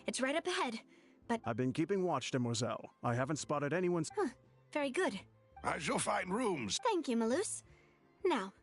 It's right up ahead, but... I've been keeping watch, demoiselle. I haven't spotted anyone's... Very good. I shall find rooms. Thank you, Malus. Now...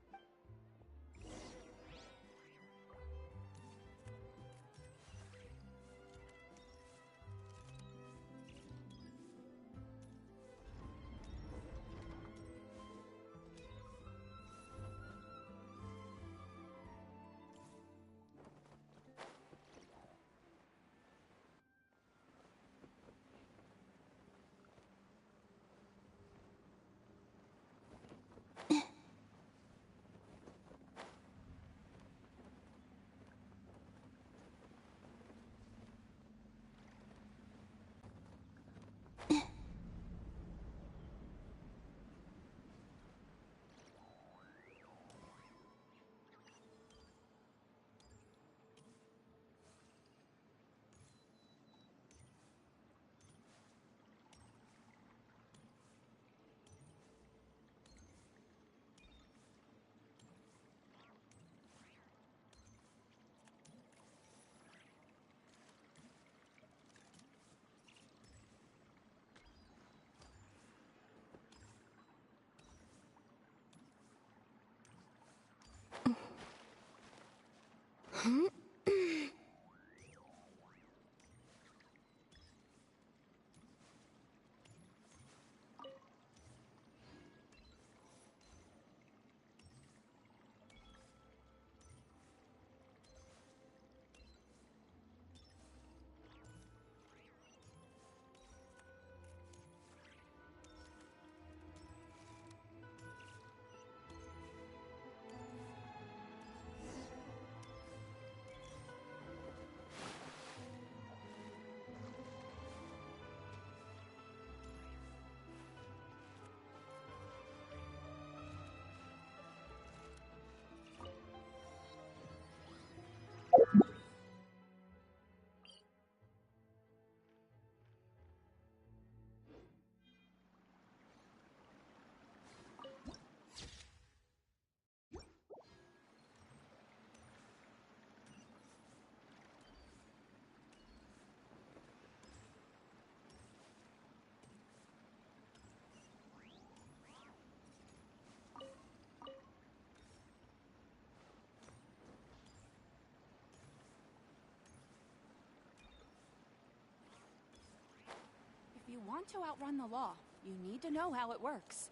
If you want to outrun the law, you need to know how it works.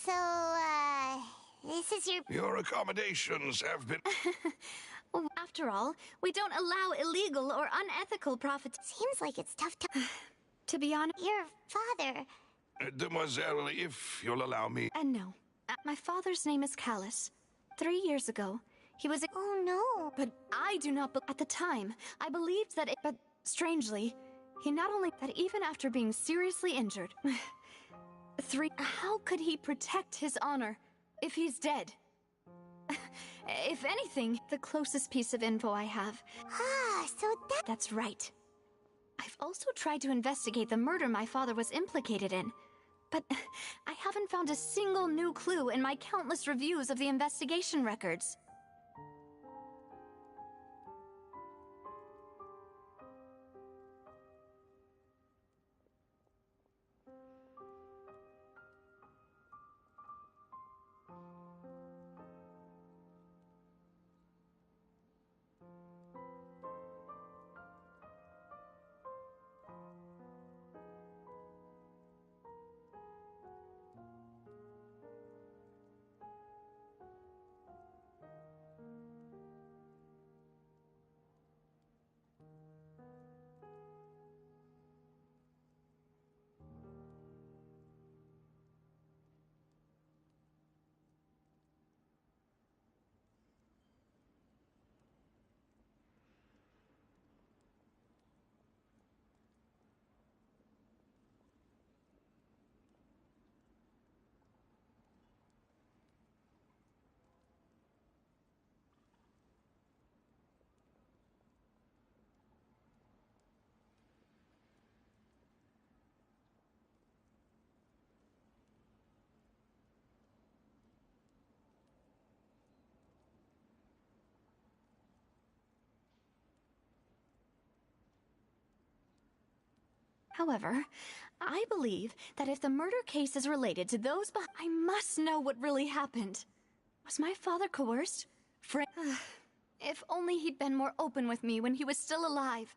So, this is your... Your accommodations have been... After all, we don't allow illegal or unethical profit. Seems like it's tough to... To be honest... Your father... Demoiselle, if you'll allow me... And no. My father's name is Callus. 3 years ago, he was... Oh, no. But I do not... At the time, I believed that it... But strangely, he not only... That even after being seriously injured... How could he protect his honor if he's dead? If anything, the closest piece of info I have... So that... That's right. I've also tried to investigate the murder my father was implicated in. But I haven't found a single new clue in my countless reviews of the investigation records. However, I believe that if the murder case is related to those I must know what really happened. Was my father coerced? If only he'd been more open with me when he was still alive.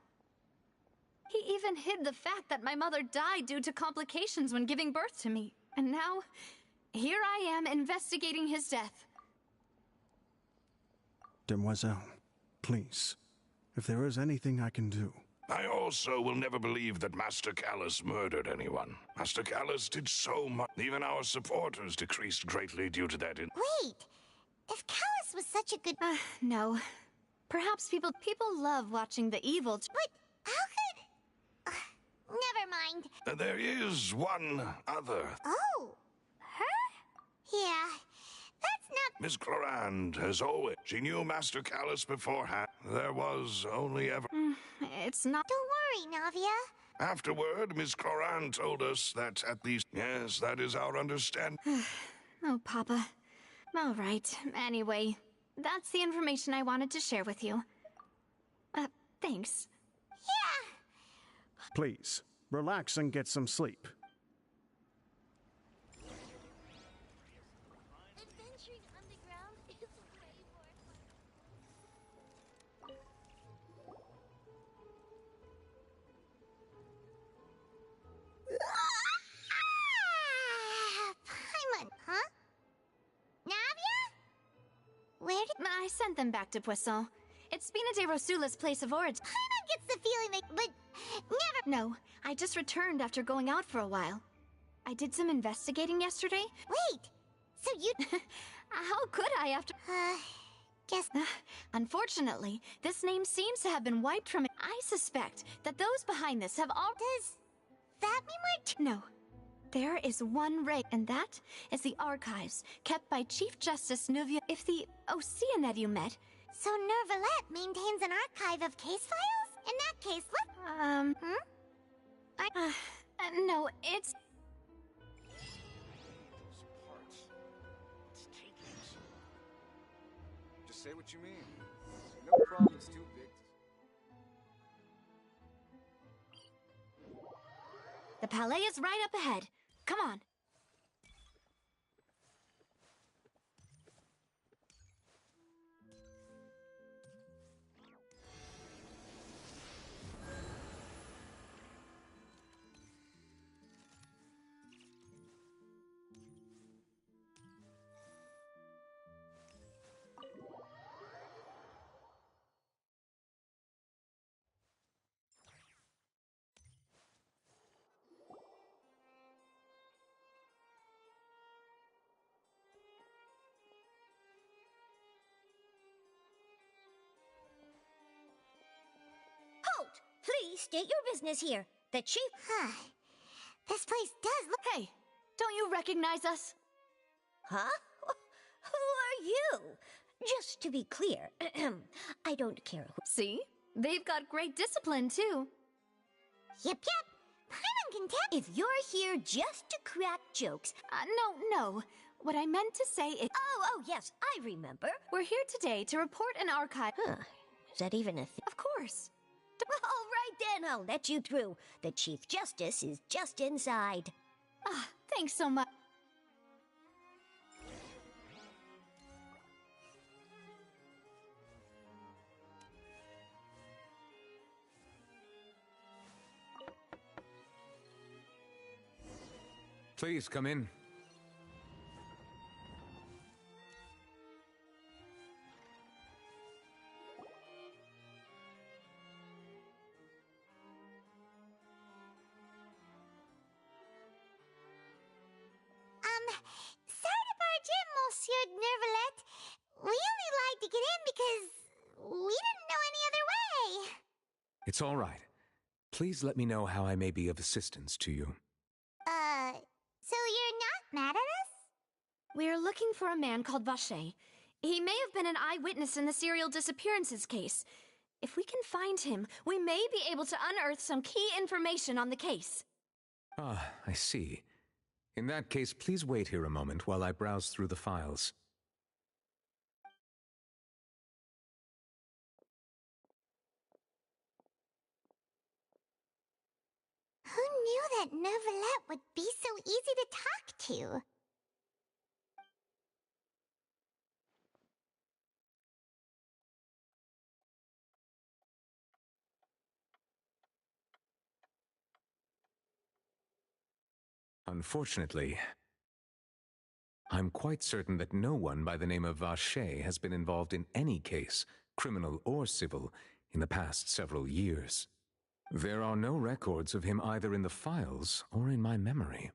He even hid the fact that my mother died due to complications when giving birth to me. And now, here I am investigating his death. Demoiselle, please, if there is anything I can do. I also will never believe that Master Callus murdered anyone. Master Callus did so much. Even our supporters decreased greatly due to that. Wait, if Callus was such a good... No. Perhaps people love watching the evil... But how could... never mind. There is one other. Oh. Her? Yeah, that's not... Miss Clorand, as always. She knew Master Callus beforehand. There was only ever... It's not... Don't worry, Navia. Afterward, Miss Clorand told us that at least... Yes, that is our understanding. Oh, Papa. All right. Anyway, that's the information I wanted to share with you. Thanks. Yeah. Please, relax and get some sleep. Adventuring underground is way more fun. Paimon, huh? Navia? Where did... I sent them back to Poisson. It's Spina de Rosula's place of origin. Paimon gets the feeling that... But... Never... No, I just returned after going out for a while. I did some investigating yesterday. Wait! So you... How could I after... guess... Unfortunately, this name seems to have been wiped from it. I suspect that those behind this have all... Does that mean we're... No. There is one ray, and that is the archives kept by Chief Justice Nuvia. If the Oceanid you met... So Nervalette maintains an archive of case files? In that case, what... No, it's... Just say what you mean. No problem's too big. The Palais is right up ahead. Come on. Halt! Please state your business here. The chief... This place does look... Hey, don't you recognize us? Huh? Who are you? Just to be clear, I don't care who... See? They've got great discipline, too. Yep. Paimon can tell... If you're here just to crack jokes... No. What I meant to say is... Oh, yes, I remember. We're here today to report an archive... Is that even a thing? Of course. All right then, I'll let you through. The Chief Justice is just inside. Thanks so much. Please come in. Sorry to barge in, Monsieur Nervalette. We only lied to get in because we didn't know any other way. It's all right. Please let me know how I may be of assistance to you. So you're not mad at us? We're looking for a man called Vacher. He may have been an eyewitness in the serial disappearances case. If we can find him, we may be able to unearth some key information on the case. Ah, I see. In that case, please wait here a moment while I browse through the files. Who that Neuvillette would be so easy to talk to. Unfortunately, I'm quite certain that no one by the name of Vacher has been involved in any case, criminal or civil, in the past several years. There are no records of him either in the files or in my memory.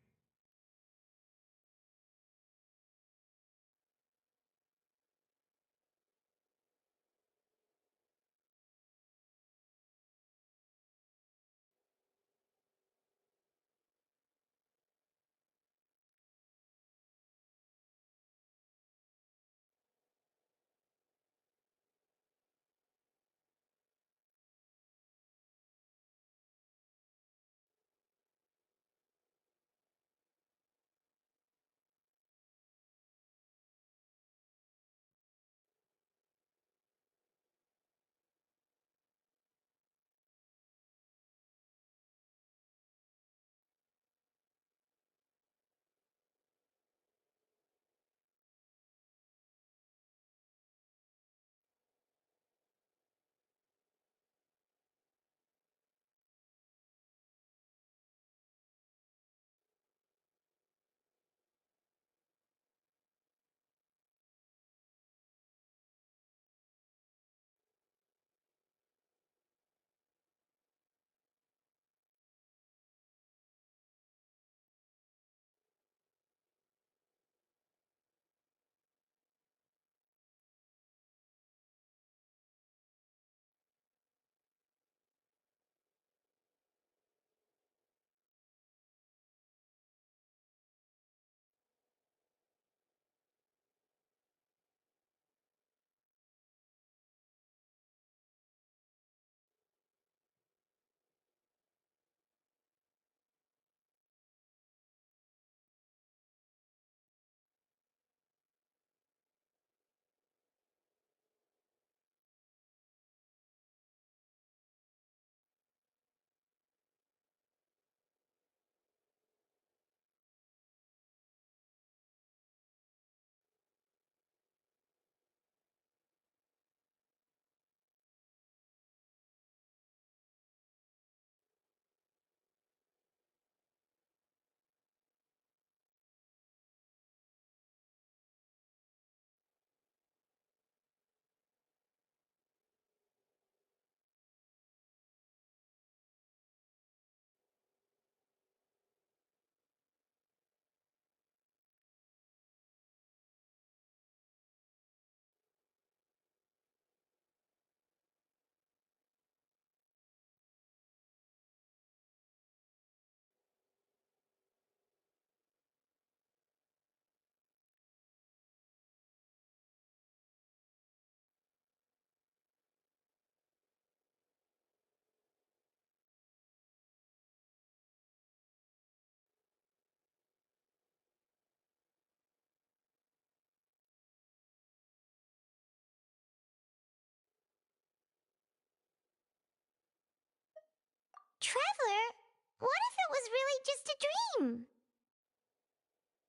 Traveler, what if it was really just a dream?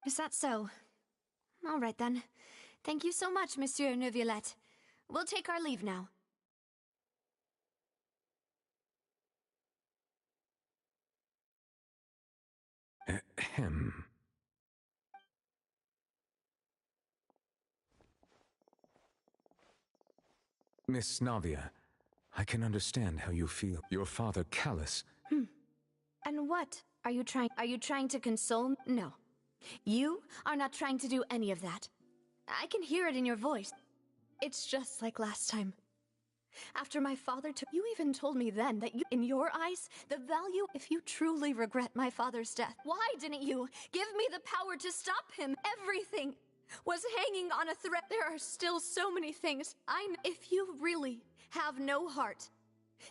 Is that so? All right then. Thank you so much, Monsieur Neuvillette. We'll take our leave now. Ahem. Miss Navia, I can understand how you feel. Your father, Callus. And what? Are you trying to console me? No. You are not trying to do any of that. I can hear it in your voice. It's just like last time. After my father took... You even told me then that in your eyes, the value... If you truly regret my father's death, why didn't you give me the power to stop him? Everything was hanging on a thread. There are still so many things. If you really have no heart,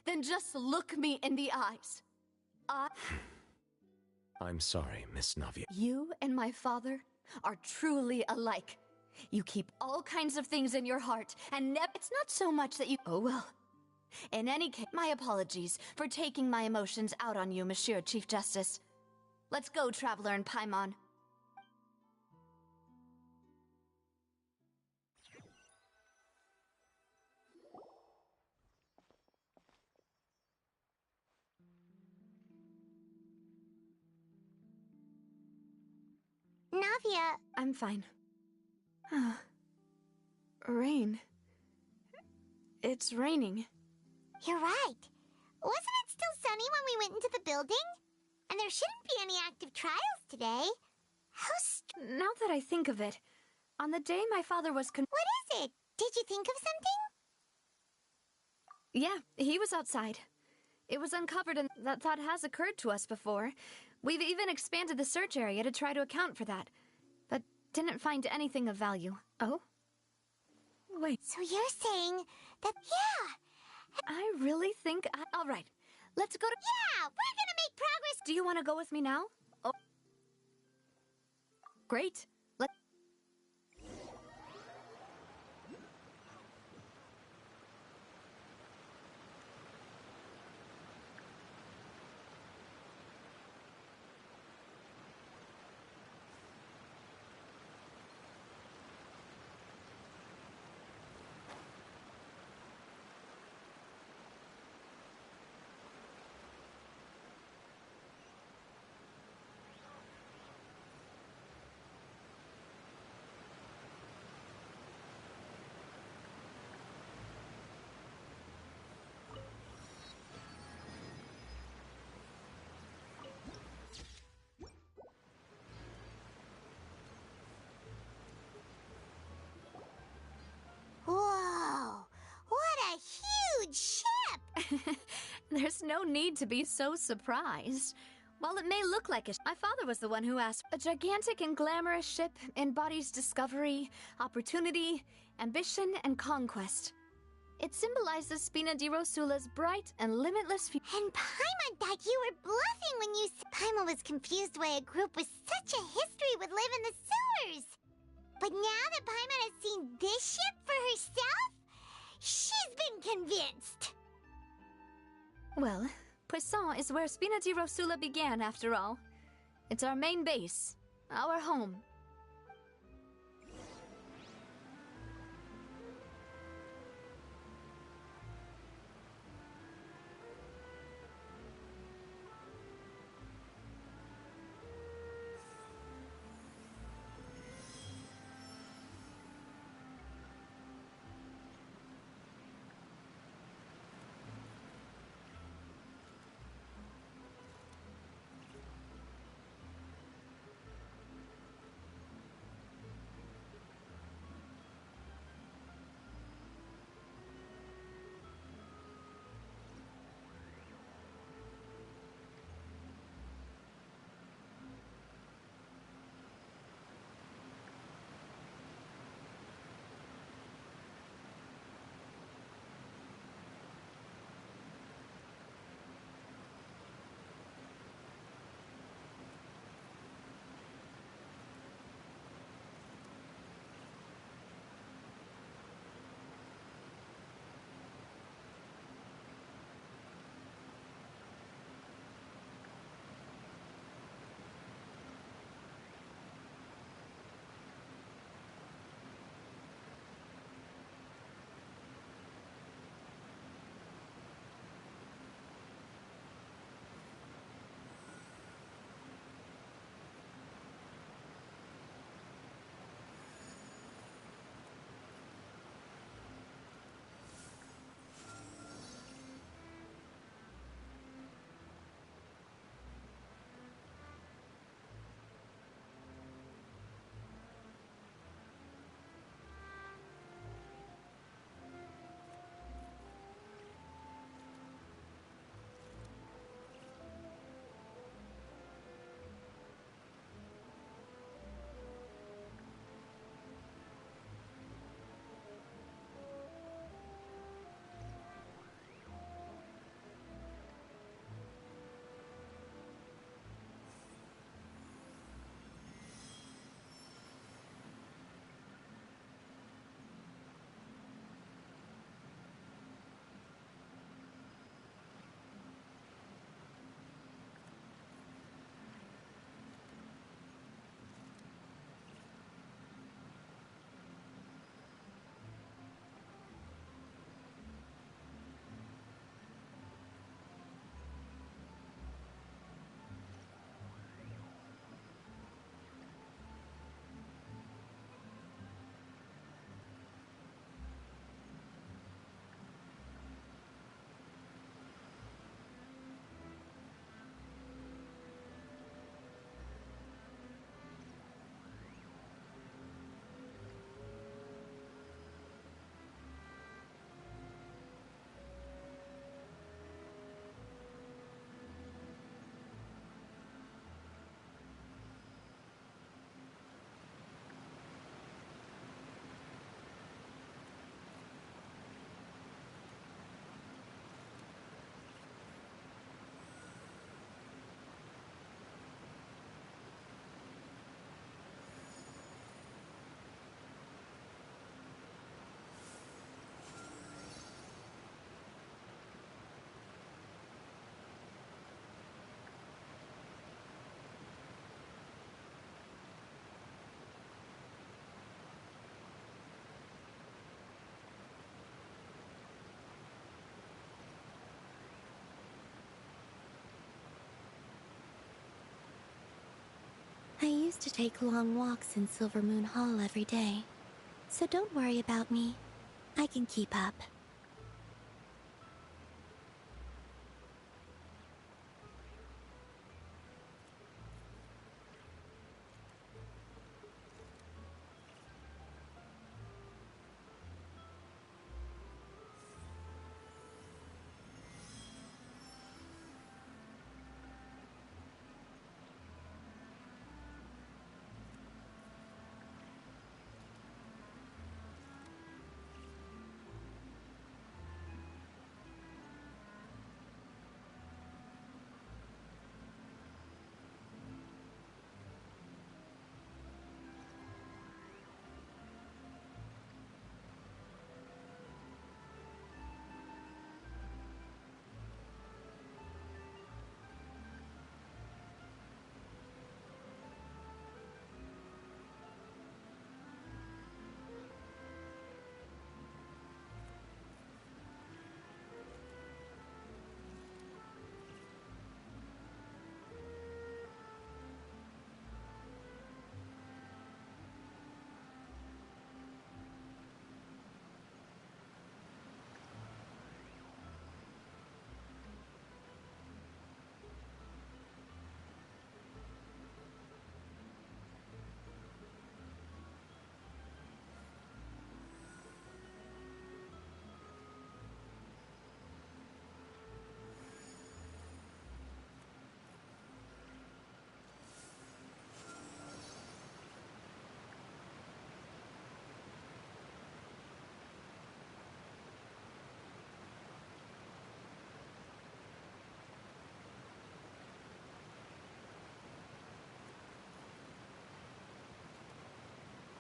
then just look me in the eyes. I'm sorry, Miss Navia. You and my father are truly alike. You keep all kinds of things in your heart, and it's not so much that you... Oh well. In any case, my apologies for taking my emotions out on you, Monsieur Chief Justice. Let's go, Traveler and Paimon. Navia, I'm fine. Rain. It's raining. you're right. Wasn't it still sunny when we went into the building? And there shouldn't be any active trials today. Now that I think of it, on the day my father was What is it? Did you think of something? Yeah, he was outside. It was uncovered and that thought has occurred to us before. We've even expanded the search area to try to account for that, but didn't find anything of value. Oh? Wait, So you're saying that, yeah, I really think all right, let's go to... yeah, we're gonna make progress. Do you want to go with me now? Oh. Great. Let... Whoa, what a huge ship! There's no need to be so surprised. While it may look like it, my father was the one who asked. A gigantic and glamorous ship embodies discovery, opportunity, ambition, and conquest. It symbolizes Spina di Rosula's bright and limitless future. And Paimon thought you were bluffing when you said Paimon was confused why a group with such a history would live in the sewers. But now that Paimon has seen this ship for herself, she's been convinced. Well, Poisson is where Spina di Rosula began, after all. It's our main base, our home. I used to take long walks in Silver Moon Hall every day. So don't worry about me. I can keep up.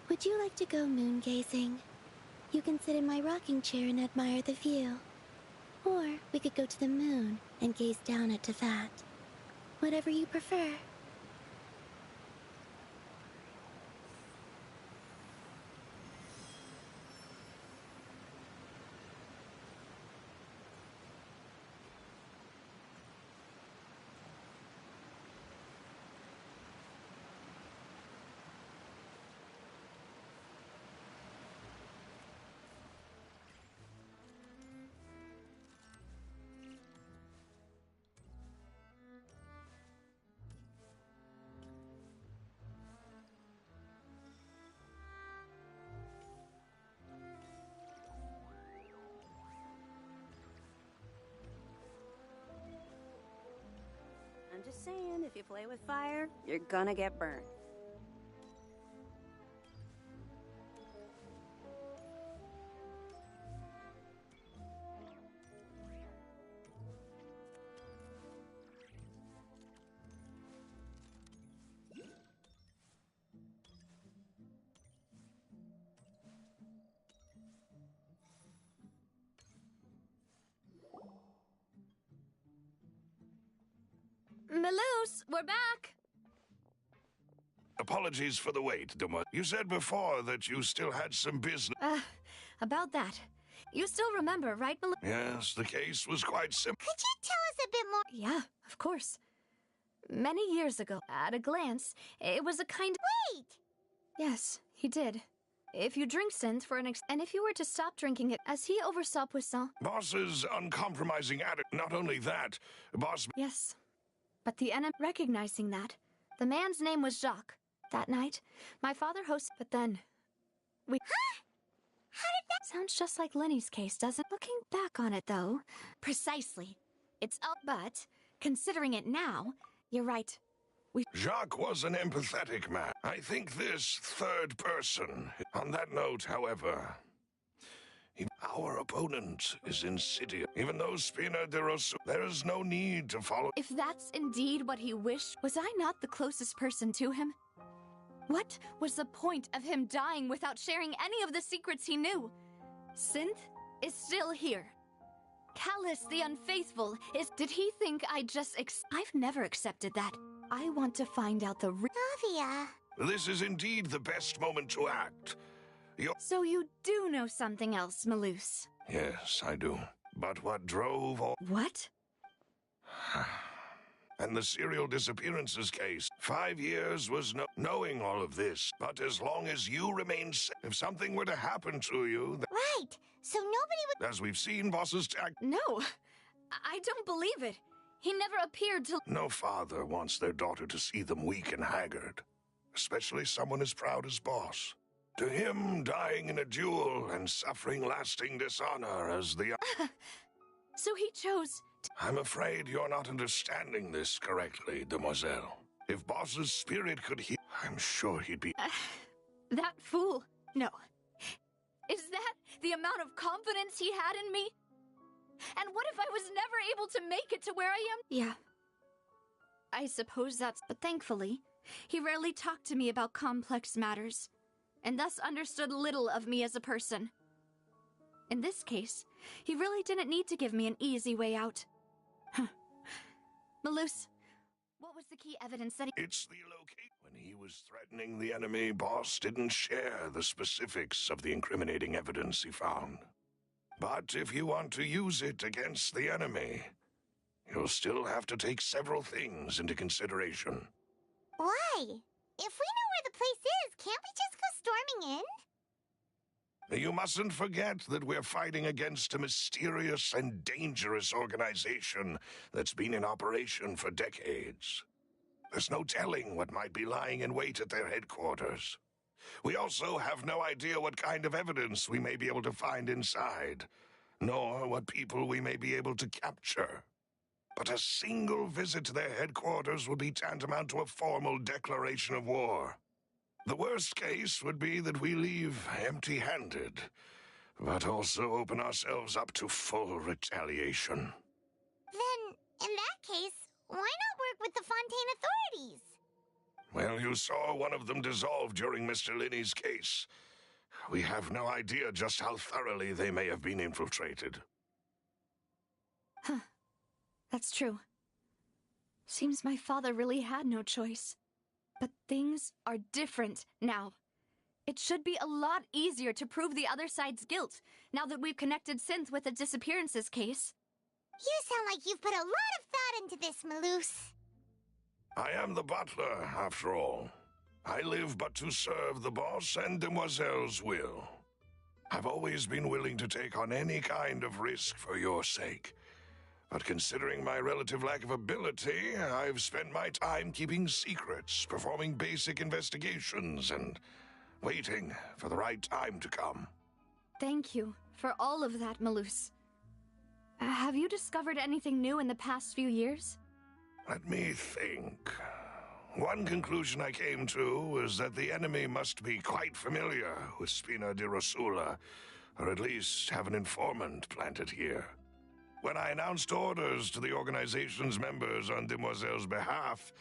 Would you like to go moon gazing? You can sit in my rocking chair and admire the view. Or we could go to the moon and gaze down at Tefat. Whatever you prefer. I'm just saying, if you play with fire, you're gonna get burned. Maloose, we're back! Apologies for the wait, Duma. You said before that you still had some business. About that. You still remember, right, Maloose? Yes, the case was quite simple. Could you tell us a bit more? Yeah, of course. Many years ago, at a glance, it was a kind of... Wait! Yes, he did. If you drink synth for and if you were to stop drinking it, as he oversaw Poisson... Boss's uncompromising attitude. Not only that, Boss... Yes. But the enemy recognizing that. The man's name was Jacques. That night, my father hosted... But then... We... Huh? How did that... Sounds just like Lenny's case, doesn't... Looking back on it, though... Precisely. It's all... But, considering it now, you're right. Jacques was an empathetic man. I think this third person... On that note, however... Our opponent is insidious. Even though Spina de Rosso... There is no need to follow... If that's indeed what he wished, was I not the closest person to him? What was the point of him dying without sharing any of the secrets he knew? Synth is still here. Callus the Unfaithful is... Did he think I just I've never accepted that. I want to find out the Navia. This is indeed the best moment to act. So you do know something else, Maloose? Yes, I do. But what drove all... What? and the serial disappearances case. 5 years was knowing all of this, but as long as you remain safe, if something were to happen to you, Right. So nobody would... as we've seen, bosses No, I don't believe it. He never appeared to... No father wants their daughter to see them weak and haggard, especially someone as proud as Boss. To him, dying in a duel and suffering lasting dishonor as the... So he chose... I'm afraid you're not understanding this correctly, demoiselle. If Boss's spirit could heal, I'm sure he'd be... That fool. No. Is that the amount of confidence he had in me? And what if I was never able to make it to where I am? Yeah. I suppose that's... But thankfully, he rarely talked to me about complex matters, and thus understood little of me as a person. In this case, he really didn't need to give me an easy way out. Malus, what was the key evidence that he... It's the location. When he was threatening the enemy, Boss didn't share the specifics of the incriminating evidence he found. But if you want to use it against the enemy, you'll still have to take several things into consideration. Why? If we know where the place is, can't we just go storming in? You mustn't forget that we're fighting against a mysterious and dangerous organization that's been in operation for decades. There's no telling what might be lying in wait at their headquarters. We also have no idea what kind of evidence we may be able to find inside, nor what people we may be able to capture. But a single visit to their headquarters would be tantamount to a formal declaration of war. The worst case would be that we leave empty-handed, but also open ourselves up to full retaliation. Then, in that case, why not work with the Fontaine authorities? Well, you saw one of them dissolve during Mr. Linney's case. We have no idea just how thoroughly they may have been infiltrated. Huh. That's true. Seems my father really had no choice. But things are different now. It should be a lot easier to prove the other side's guilt, now that we've connected Synth with the disappearances case. You sound like you've put a lot of thought into this, Malus. I am the butler, after all. I live but to serve the boss and demoiselle's will. I've always been willing to take on any kind of risk for your sake. But considering my relative lack of ability, I've spent my time keeping secrets, performing basic investigations, and waiting for the right time to come. Thank you for all of that, Malus. Have you discovered anything new in the past few years? Let me think. One conclusion I came to was that the enemy must be quite familiar with Spina di Rosula, or at least have an informant planted here. When I announced orders to the organization's members on Demoiselle's behalf,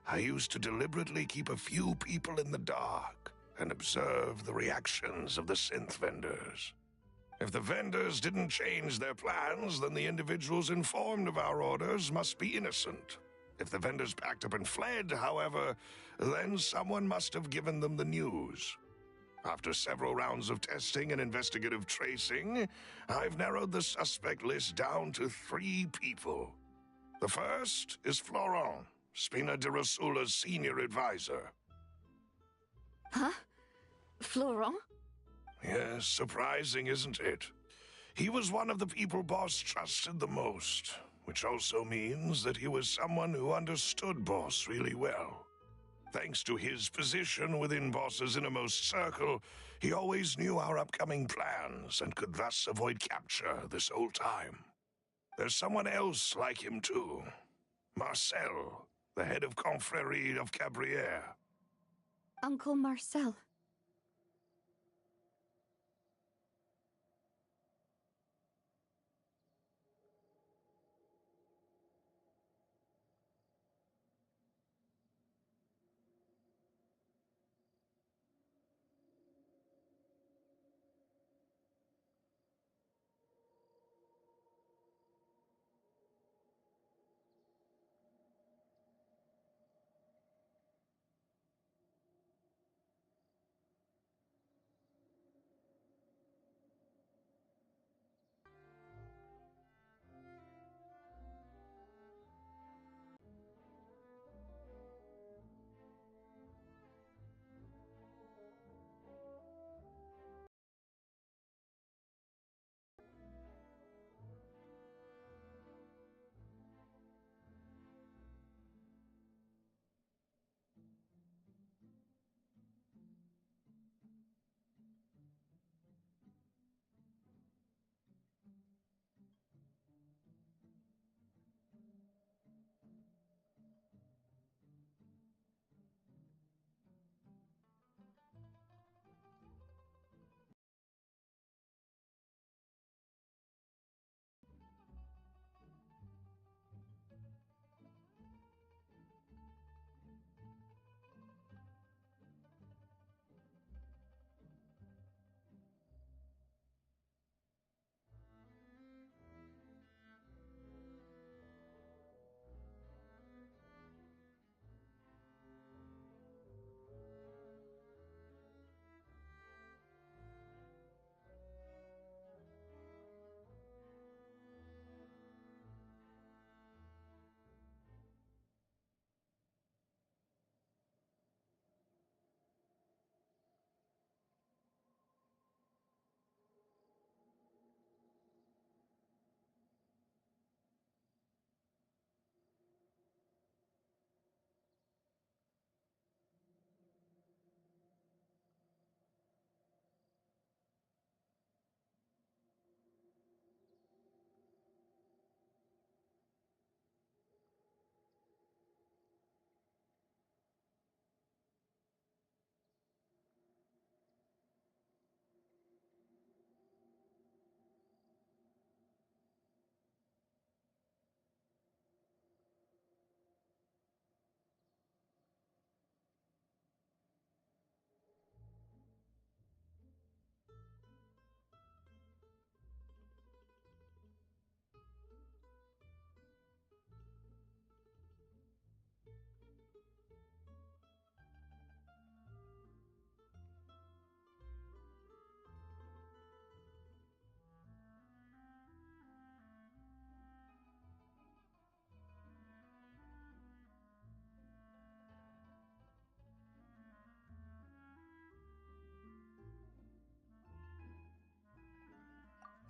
I used to deliberately keep a few people in the dark and observe the reactions of the synth vendors. If the vendors didn't change their plans, then the individuals informed of our orders must be innocent. If the vendors packed up and fled, however, then someone must have given them the news. After several rounds of testing and investigative tracing, I've narrowed the suspect list down to 3 people. The first is Florent, Spina di Rosula's senior advisor. Huh? Florent? Yes, surprising, isn't it? He was one of the people Boss trusted the most, which also means that he was someone who understood Boss really well. Thanks to his position within Boss's innermost circle, he always knew our upcoming plans and could thus avoid capture this whole time. There's someone else like him too. Marcel, the head of Confrérie of Cabrières. Uncle Marcel.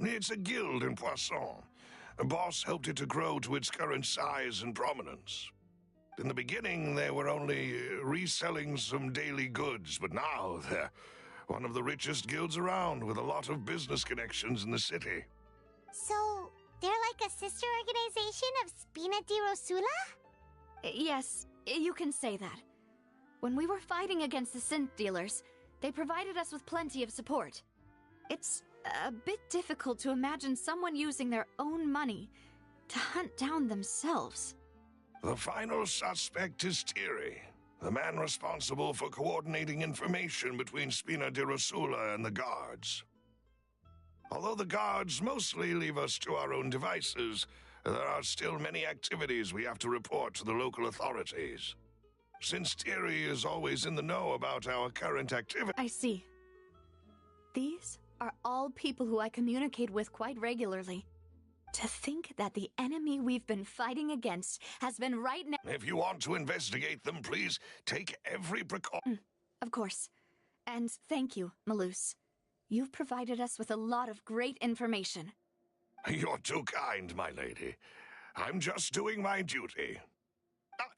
It's a guild in Poisson. A boss helped it to grow to its current size and prominence. In the beginning, they were only reselling some daily goods, but now they're one of the richest guilds around, with a lot of business connections in the city. So, they're like a sister organization of Spina di Rosula? Yes, you can say that. When we were fighting against the synth dealers, they provided us with plenty of support. It's a bit difficult to imagine someone using their own money to hunt down themselves. The final suspect is Thierry, the man responsible for coordinating information between Spina di Rosula and the guards. Although the guards mostly leave us to our own devices, there are still many activities we have to report to the local authorities. Since Thierry is always in the know about our current activity... I see. These are all people who I communicate with quite regularly. To think that the enemy we've been fighting against has been right now... If you want to investigate them, please take every precaution. Of course. And thank you, Malus. You've provided us with a lot of great information. You're too kind, my lady. I'm just doing my duty.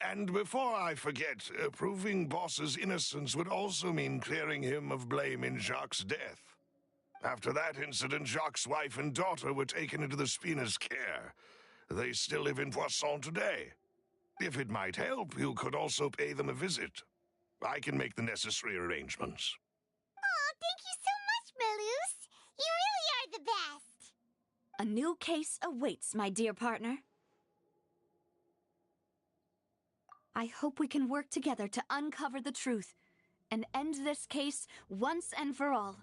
And before I forget, proving Boss's innocence would also mean clearing him of blame in Jacques' death. After that incident, Jacques' wife and daughter were taken into the Spina's care. They still live in Poisson today. If it might help, you could also pay them a visit. I can make the necessary arrangements. Oh, thank you so much, Malus. You really are the best. A new case awaits, my dear partner. I hope we can work together to uncover the truth and end this case once and for all.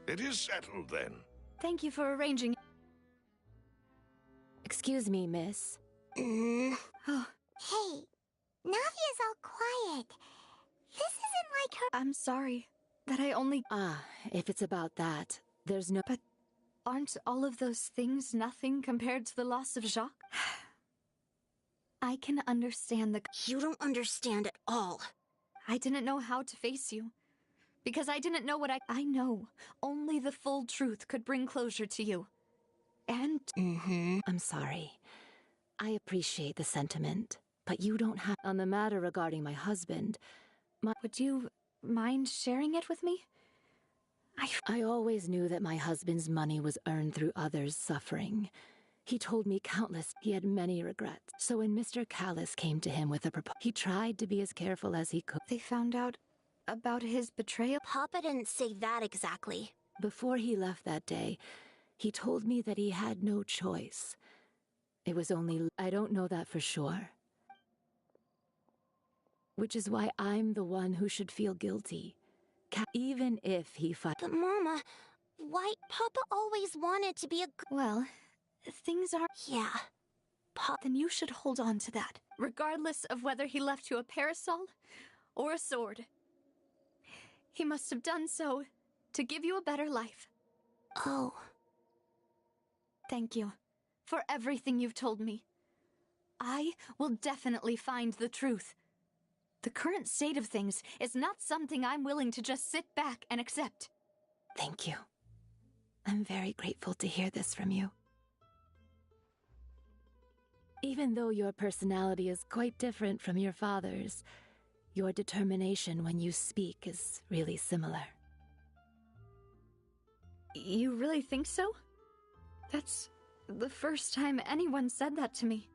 It is settled, then. Thank you for arranging. Excuse me, miss. Oh, Hey, Navia's all quiet. This isn't like her. I'm sorry that I only... If it's about that, there's no... But aren't all of those things nothing compared to the loss of Jacques? I can understand the... You don't understand at all. I didn't know how to face you. Because I didn't know what I know. Only the full truth could bring closure to you. And... I'm sorry. I appreciate the sentiment, but you don't have... On the matter regarding my husband, Would you mind sharing it with me? I always knew that my husband's money was earned through others' suffering. He told me countless... He had many regrets. So when Mr. Callis came to him with a proposal, he tried to be as careful as he could. They found out about his betrayal? Papa didn't say that exactly. Before he left that day, he told me that he had no choice. It was only... I don't know that for sure. Which is why I'm the one who should feel guilty. Even if he But Mama, why? Papa always wanted to be a Well, things are... Yeah. Then you should hold on to that, regardless of whether he left you a parasol or a sword. He must have done so to give you a better life. Oh. Thank you for everything you've told me. I will definitely find the truth. The current state of things is not something I'm willing to just sit back and accept. Thank you. I'm very grateful to hear this from you. Even though your personality is quite different from your father's, your determination when you speak is really similar. You really think so? That's the first time anyone said that to me.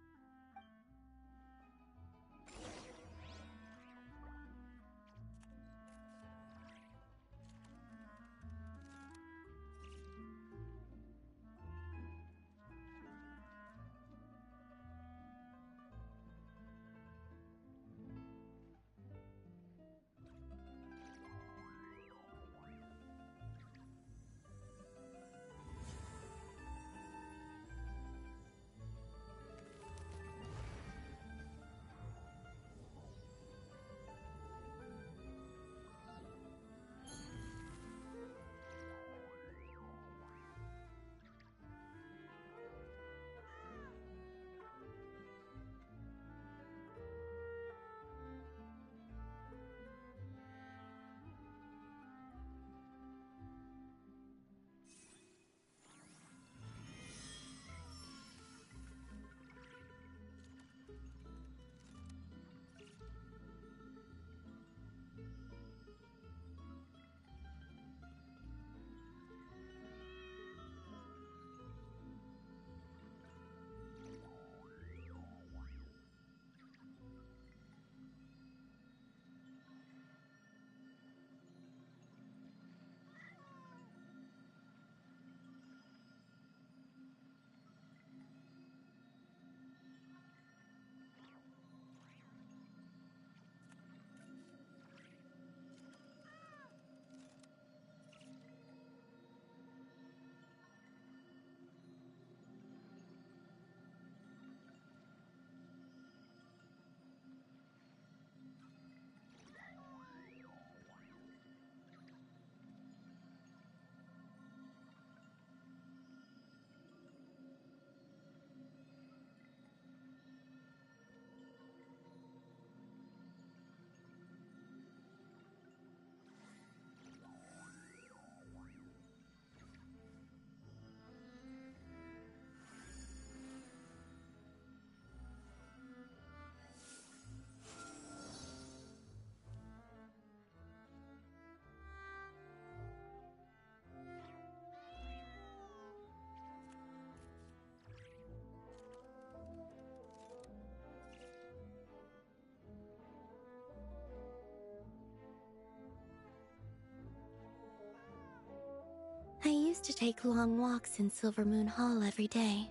I used to take long walks in Silver Moon Hall every day,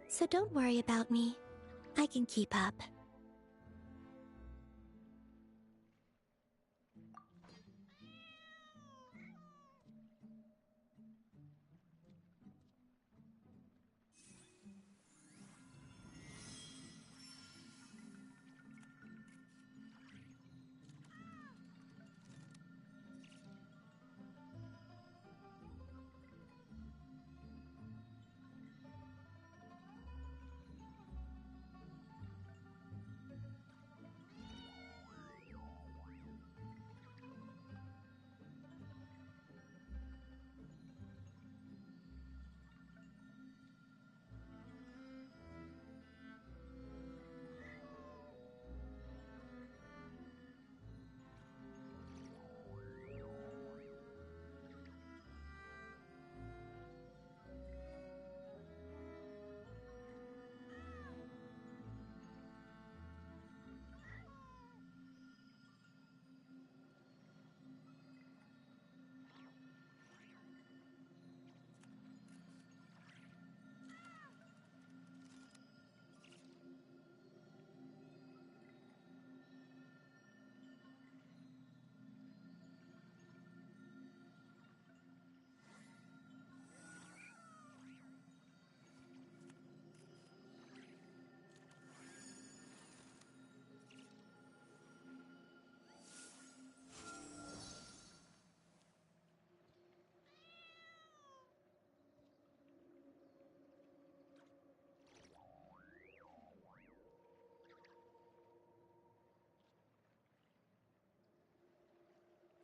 so don't worry about me. I can keep up.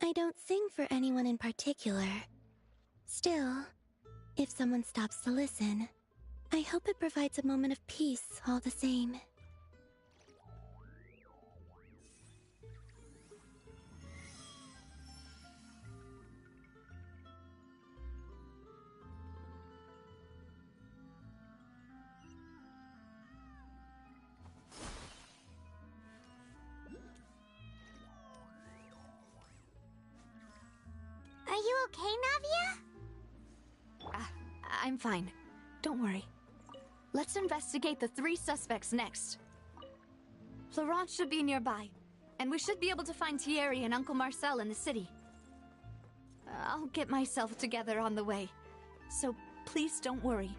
I don't sing for anyone in particular. Still, if someone stops to listen, I hope it provides a moment of peace all the same. Are you okay, Navia? I'm fine. Don't worry. Let's investigate the 3 suspects next. Florent should be nearby, and we should be able to find Thierry and Uncle Marcel in the city. I'll get myself together on the way, so please don't worry.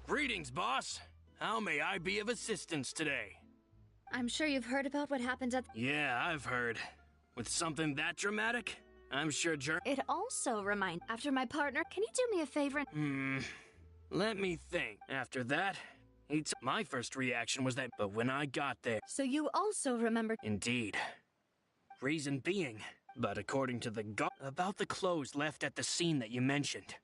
Greetings, boss. How may I be of assistance today? I'm sure you've heard about what happened at... Yeah, I've heard. With something that dramatic? I'm sure It also reminds... After my partner, can you do me a favor? Let me think. After that, my first reaction was that, but when I got there... So you also remembered... Indeed. Reason being, but according to the about the clothes left at the scene that you mentioned.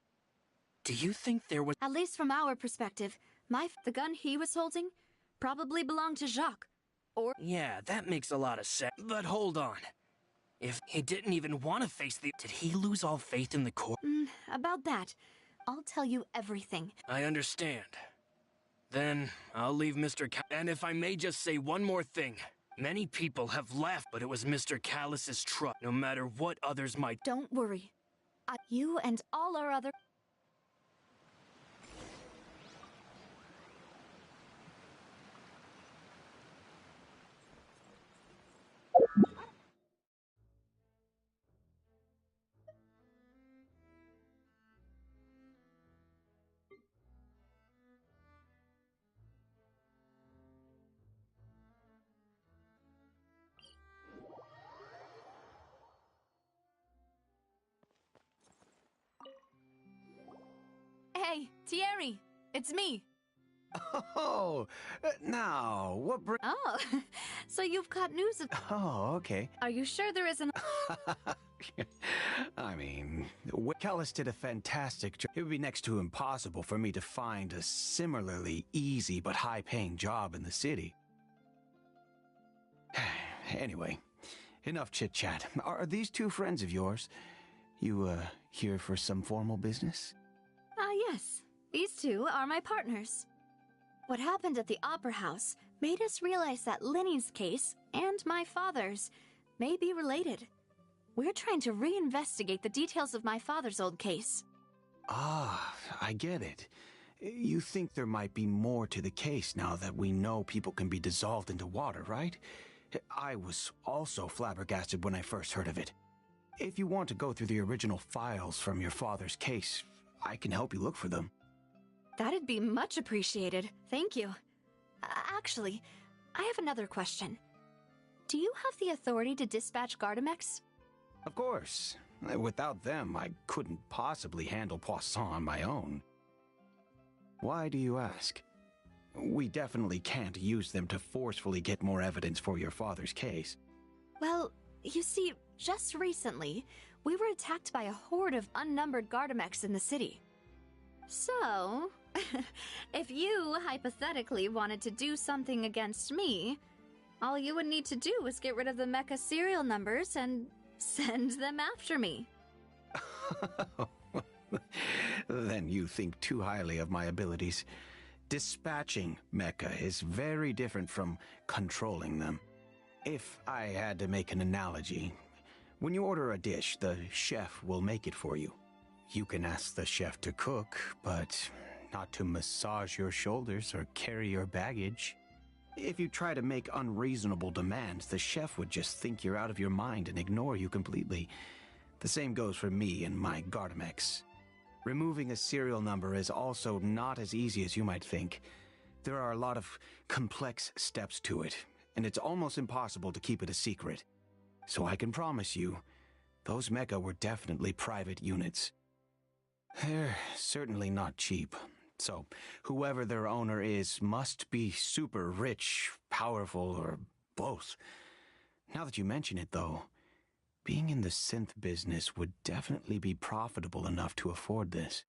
Do you think there was... At least from our perspective, the gun he was holding probably belonged to Jacques. Or... Yeah, that makes a lot of sense. But hold on. If he didn't even want to face the... Did he lose all faith in the court? About that, I'll tell you everything. I understand. Then, I'll leave Mr. And if I may just say one more thing. Many people have left, but it was Mr. Callus's trust, no matter what others might... Don't worry. You and all our other... Hey, Thierry, it's me. Oh, now, what Oh, so you've got news of... Oh, okay. Are you sure there isn't... I mean, Callus did a fantastic job. It would be next to impossible for me to find a similarly easy but high-paying job in the city. Anyway, enough chit-chat. Are these 2 friends of yours? You, here for some formal business? Yes. These 2 are my partners. What happened at the Opera House made us realize that Linny's case and my father's may be related. We're trying to reinvestigate the details of my father's old case. Ah, I get it. You think there might be more to the case now that we know people can be dissolved into water, right? I was also flabbergasted when I first heard of it. If you want to go through the original files from your father's case, I can help you look for them. That'd be much appreciated. Thank you. Actually, I have another question. Do you have the authority to dispatch Gardamex? Of course. Without them, I couldn't possibly handle Poisson on my own. Why do you ask? We definitely can't use them to forcefully get more evidence for your father's case. Well, you see, just recently, we were attacked by a horde of unnumbered Gardamex in the city. So, if you hypothetically wanted to do something against me, all you would need to do was get rid of the mecha serial numbers and send them after me. Then you think too highly of my abilities. Dispatching mecha is very different from controlling them. If I had to make an analogy, when you order a dish, the chef will make it for you. You can ask the chef to cook, but not to massage your shoulders or carry your baggage. If you try to make unreasonable demands, the chef would just think you're out of your mind and ignore you completely. The same goes for me and my Gardamex. Removing a serial number is also not as easy as you might think. There are a lot of complex steps to it, and it's almost impossible to keep it a secret. So I can promise you, those mecha were definitely private units. They're certainly not cheap. So, whoever their owner is must be super rich, powerful, or both. Now that you mention it, though, being in the synth business would definitely be profitable enough to afford this.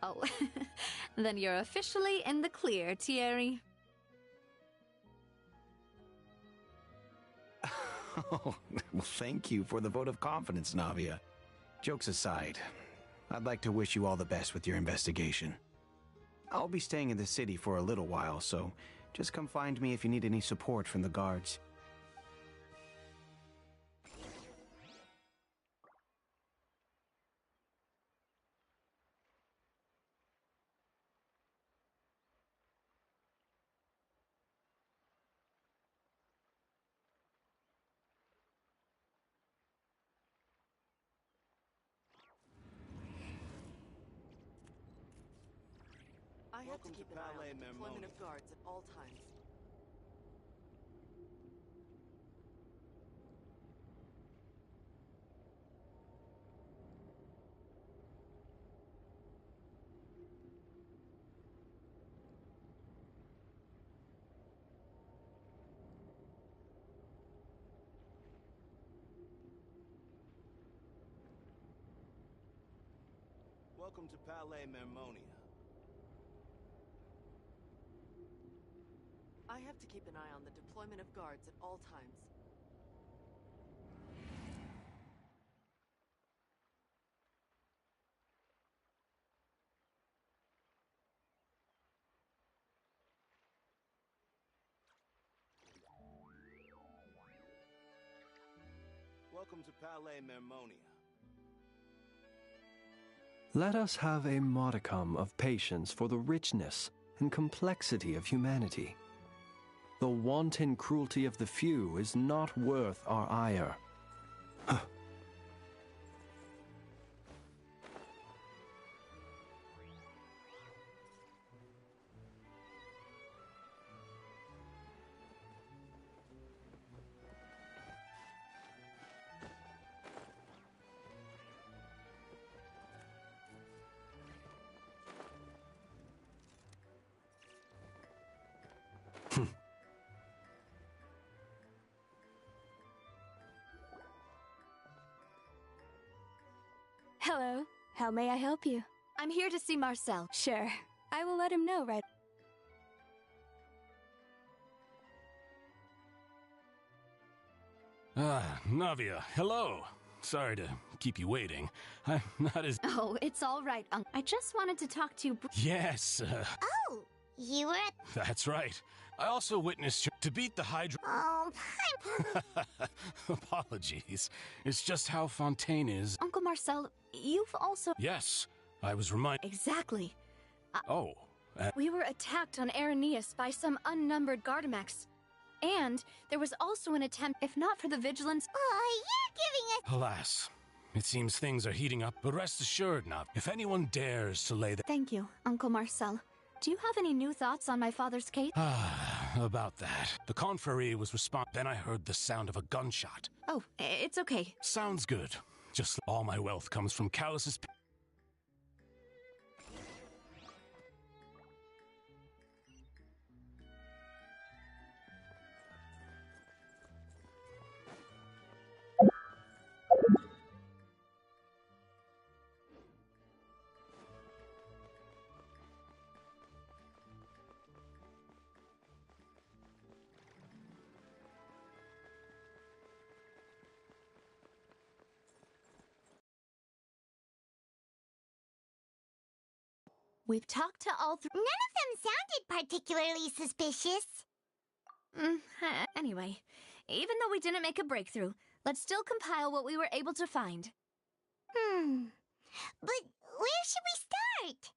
Oh, then you're officially in the clear, Thierry. Oh, well, thank you for the vote of confidence, Navia. Jokes aside, I'd like to wish you all the best with your investigation. I'll be staying in the city for a little while, so just come find me if you need any support from the guards. I have to keep an eye on the deployment of guards at all times. Welcome to Palais Mermonia. I have to keep an eye on the deployment of guards at all times. Welcome to Palais Mermonia. Let us have a modicum of patience for the richness and complexity of humanity. The wanton cruelty of the few is not worth our ire. Hello. How may I help you? I'm here to see Marcel. Sure. I will let him know right. Navia, hello. Sorry to keep you waiting. I'm not as... Oh, it's all right, Uncle. I just wanted to talk to you. Yes, Oh, you were at... that's right. I also witnessed you to beat the Hydra... Oh, Apologies. It's just how Fontaine is. Uncle Marcel, you've also... Yes, I was reminded... Exactly. We were attacked on Araneus by some unnumbered Gardamex. And there was also an attempt, if not for the vigilance... Oh, you're giving us... Alas, it seems things are heating up, but rest assured, Nav, if anyone dares to lay the... Thank you, Uncle Marcel. Do you have any new thoughts on my father's case? About that. The confrerie was Then I heard the sound of a gunshot. Oh, it's okay. Sounds good. Just all my wealth comes from Callus's... We've talked to all None of them sounded particularly suspicious. Anyway, even though we didn't make a breakthrough, let's still compile what we were able to find. But where should we start?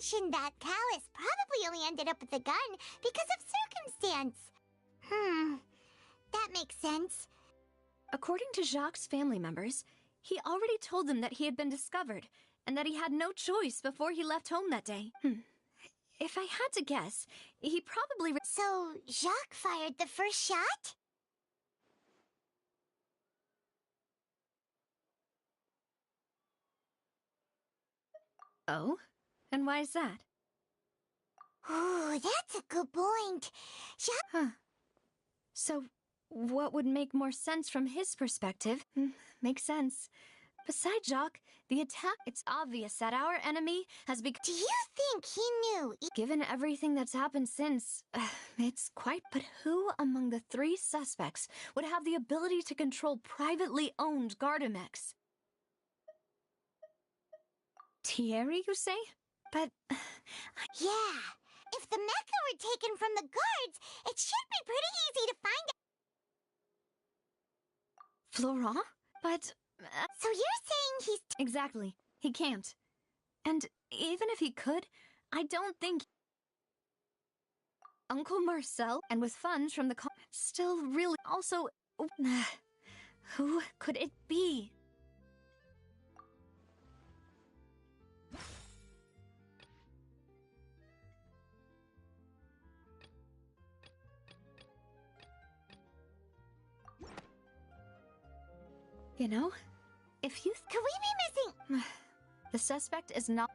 impression that Callus probably only ended up with the gun because of circumstance. That makes sense. According to Jacques' family members, he already told them that he had been discovered, and that he had no choice before he left home that day. If I had to guess, he probably... So, Jacques fired the first shot? Oh? And why is that? Ooh, that's a good point. Huh. So, what would make more sense from his perspective? Makes sense. Besides Jacques, the attack, it's obvious that our enemy has become... Do you think he knew? Given everything that's happened since, it's quite... But who among the 3 suspects would have the ability to control privately owned Gardamex? Thierry, you say? But... Yeah. If the mecha were taken from the guards, it should be pretty easy to find out. Florent? But... So you're saying he's... Exactly. He can't. And even if he could, I don't think... Uncle Marcel, and with funds from the still really... Also... Who could it be? You know, if you... Could we be missing... The suspect is not...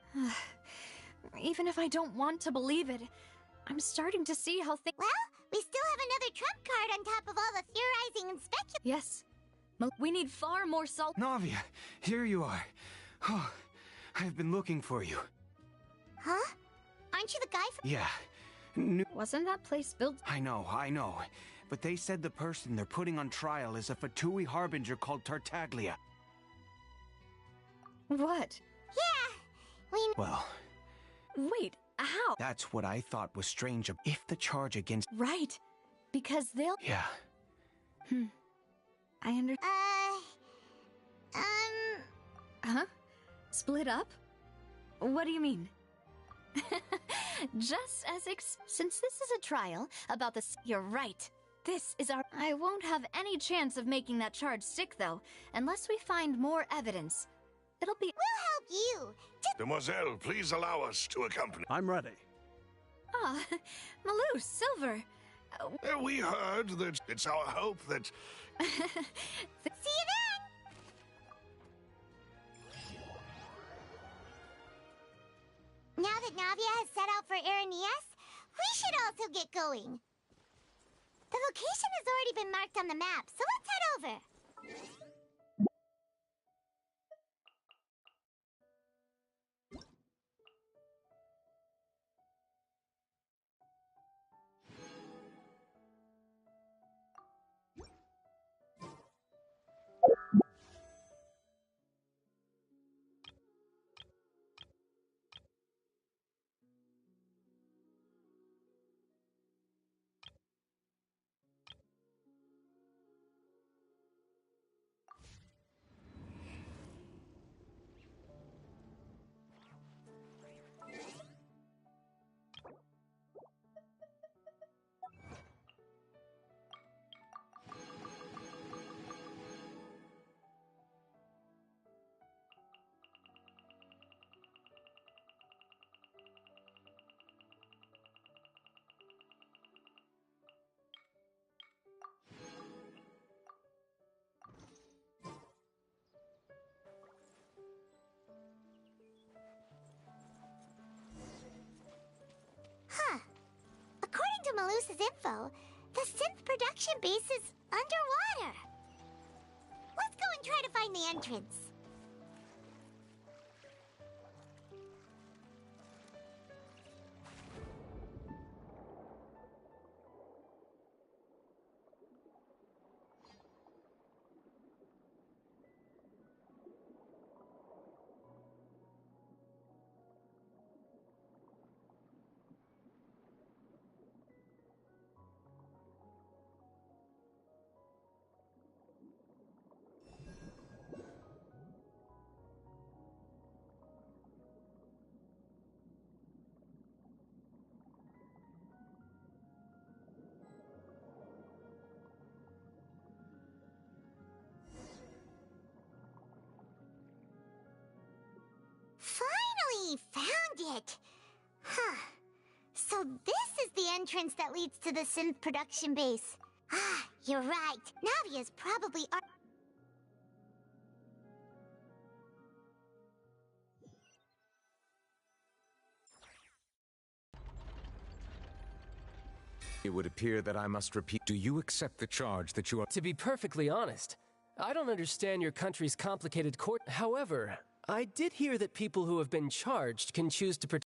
Even if I don't want to believe it, I'm starting to see how things... Well, we still have another trump card on top of all the theorizing and speculating. Yes. We need far more salt... Navia, here you are. Oh, I've been looking for you. Huh? Aren't you the guy from... Yeah. Wasn't that place built... I know. But they said the person they're putting on trial is a Fatui harbinger called Tartaglia. What? Yeah, Well... Wait, how? That's what I thought was strange. If the charge against... Right. Because they'll... Yeah. I understand. Huh? Split up? What do you mean? Just as since this is a trial about this... You're right. This is our... I won't have any chance of making that charge stick, though, unless we find more evidence. It'll be... We'll help you. Demoiselle, please allow us to accompany... I'm ready. Ah, Malou, Silver. We heard that it's our hope that... See you then! Now that Navia has set out for Aranias, we should also get going. The location has already been marked on the map, so let's head over. According to Malusa's info, the synth production base is underwater. Let's go and try to find the entrance. it. Huh. So this is the entrance that leads to the synth production base. Ah, you're right. Navia's probably... It would appear that I must repeat. Do you accept the charge that you are... To be perfectly honest, I don't understand your country's complicated court. However, I did hear that people who have been charged can choose to protect.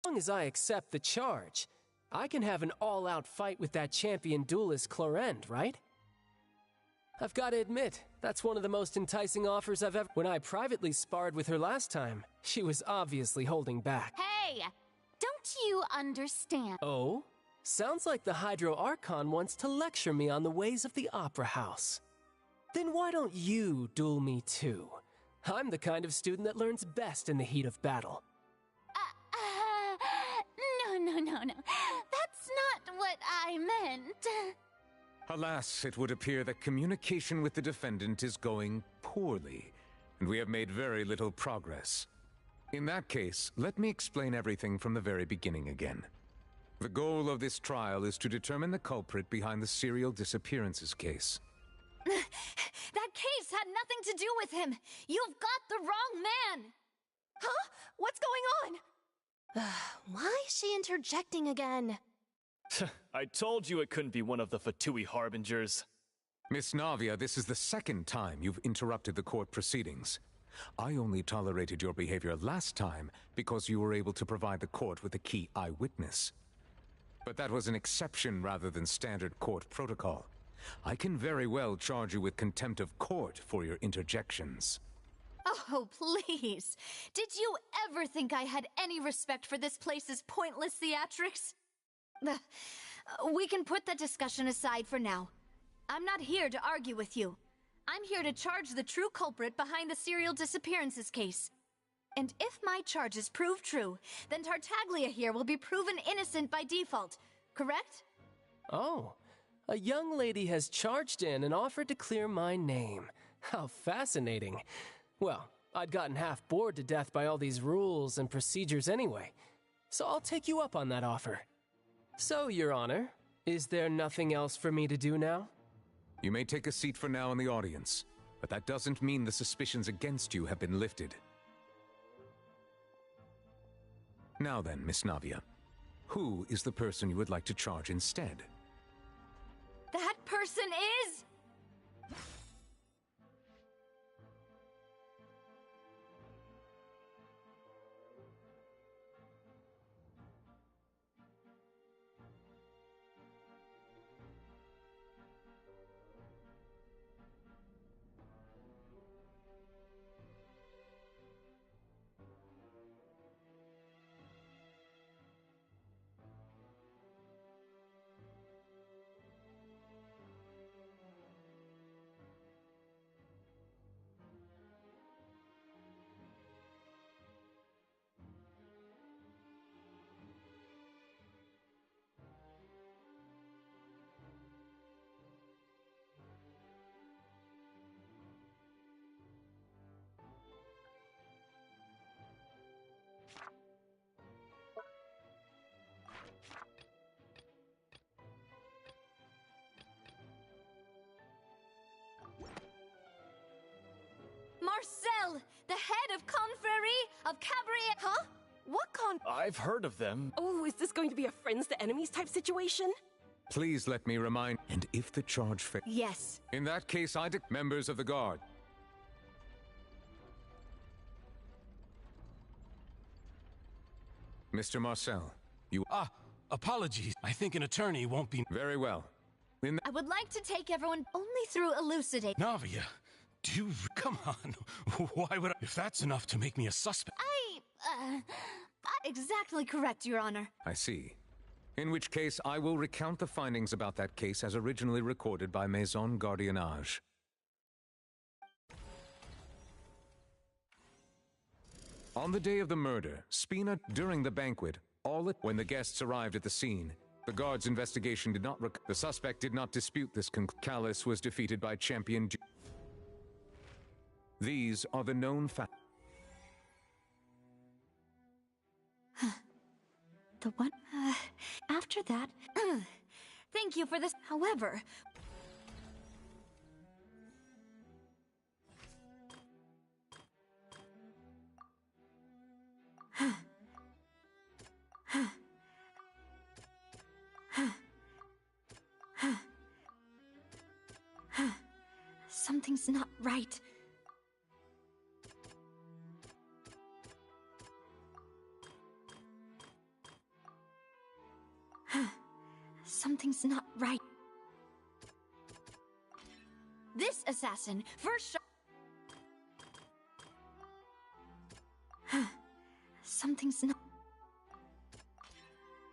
As long as I accept the charge, I can have an all-out fight with that champion duelist Clorend, right? I've got to admit, that's one of the most enticing offers I've ever... When I privately sparred with her last time, she was obviously holding back. Hey! Don't you understand? Oh? Sounds like the Hydro Archon wants to lecture me on the ways of the Opera House. Then why don't you duel me too? I'm the kind of student that learns best in the heat of battle. No. That's not what I meant. Alas, it would appear that communication with the defendant is going poorly, and we have made very little progress. In that case, let me explain everything from the very beginning again. The goal of this trial is to determine the culprit behind the serial disappearances case. That case had nothing to do with him. You've got the wrong man. Huh? What's going on? Why is she interjecting again? I told you it couldn't be one of the Fatui Harbingers. Miss Navia, this is the second time you've interrupted the court proceedings. I only tolerated your behavior last time because you were able to provide the court with a key eyewitness. But that was an exception rather than standard court protocol. I can very well charge you with contempt of court for your interjections. Oh, please. Did you ever think I had any respect for this place's pointless theatrics? We can put that discussion aside for now. I'm not here to argue with you. I'm here to charge the true culprit behind the serial disappearances case. And if my charges prove true, then Tartaglia here will be proven innocent by default, correct? Oh, a young lady has charged in and offered to clear my name. How fascinating. Well, I'd gotten half bored to death by all these rules and procedures anyway, so I'll take you up on that offer. So, Your Honor, is there nothing else for me to do now? You may take a seat for now in the audience, but that doesn't mean the suspicions against you have been lifted. Now then, Miss Navia, who is the person you would like to charge instead? That person is... Marcel, the head of Confrérie of Cabaret. Huh? What I've heard of them. Oh, is this going to be a friends to enemies type situation? Please let me remind... And if the charge fails... Yes. In that case, members of the guard. Mr. Marcel, you... Apologies. I think an attorney won't be... Very well. I would like to take everyone only through elucidate... Navia, do you... Come on. Why would I... If that's enough to make me a suspect... Exactly correct, Your Honor. I see. In which case, I will recount the findings about that case as originally recorded by Maison Gardiennage. On the day of the murder, Spina, during the banquet, when the guests arrived at the scene, the guard's investigation did not the suspect did not dispute this Callus was defeated by champion These are the known facts. The one... after that... thank you for this. However... Something's not right. Something's not right. This assassin first shot. Something's not...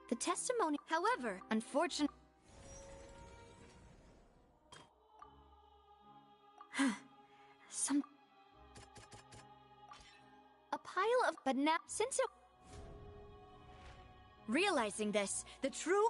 The testimony, however, unfortunately... Some... A pile of... But now, since it... Realizing this, the true...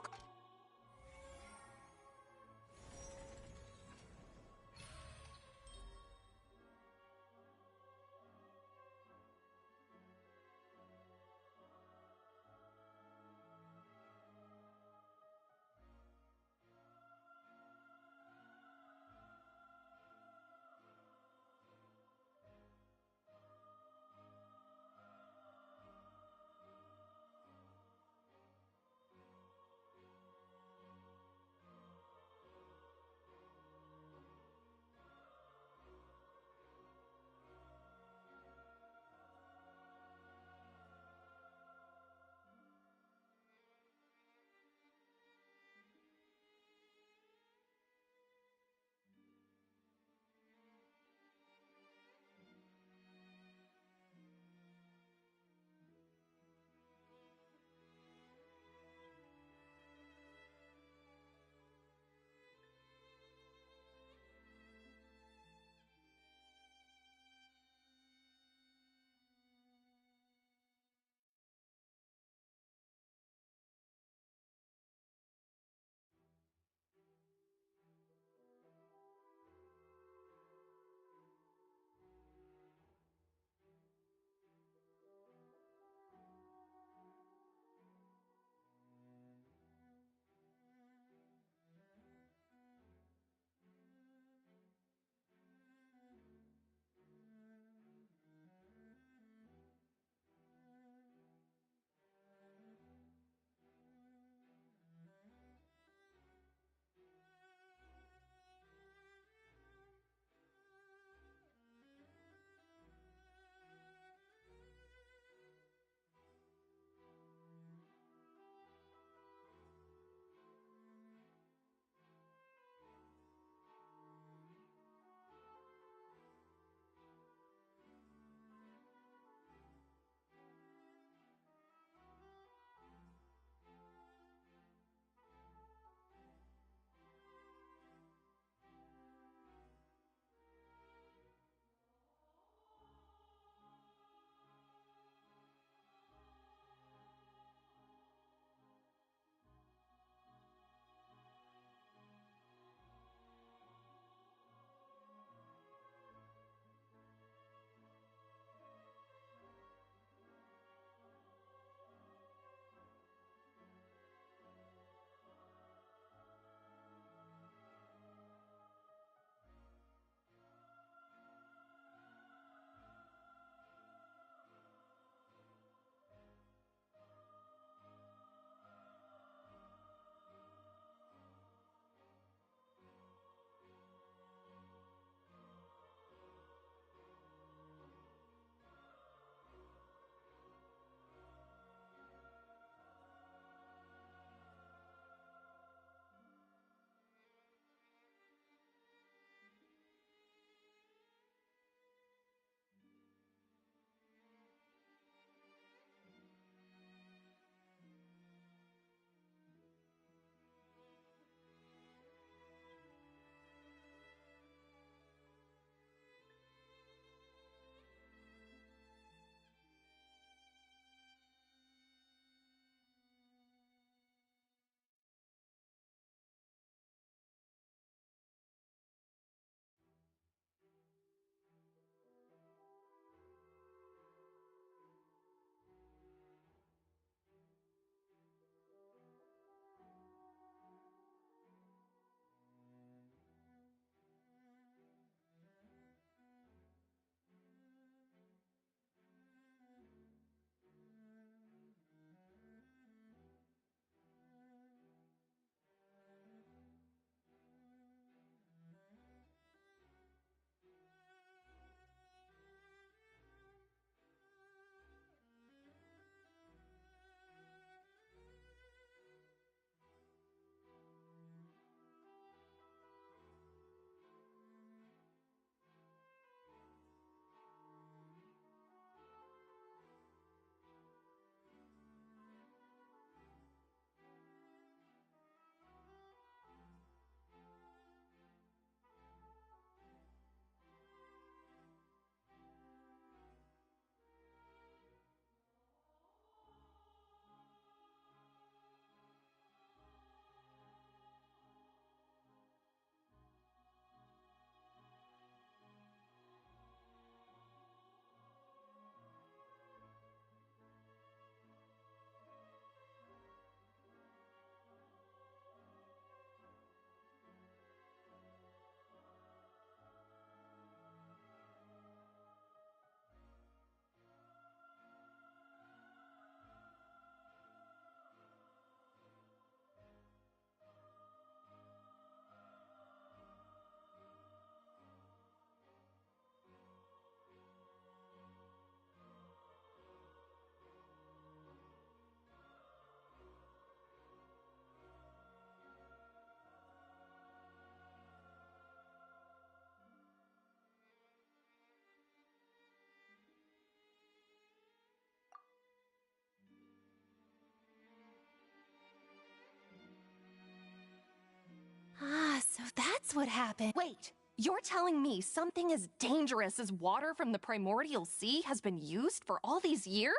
that's what happened. Wait, you're telling me something as dangerous as water from the primordial sea has been used for all these years?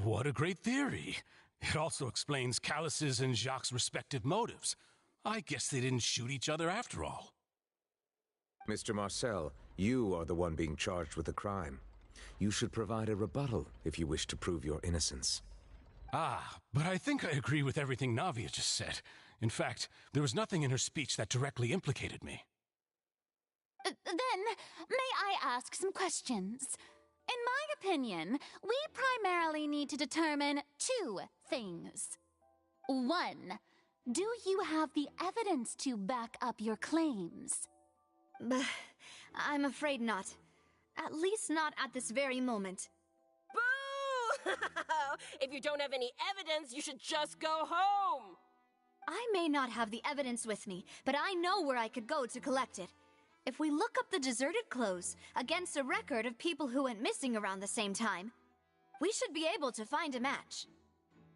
What a great theory. It also explains Callus's and Jacques' respective motives. I guess they didn't shoot each other after all. Mr. Marcel, you are the one being charged with the crime. You should provide a rebuttal if you wish to prove your innocence. Ah, but I think I agree with everything Navia just said. In fact, there was nothing in her speech that directly implicated me. Then, may I ask some questions? In my opinion, we primarily need to determine two things. One, do you have the evidence to back up your claims? I'm afraid not. At least not at this very moment. Boo! If you don't have any evidence, you should just go home! I may not have the evidence with me, but I know where I could go to collect it. If we look up the deserted clothes against a record of people who went missing around the same time, we should be able to find a match.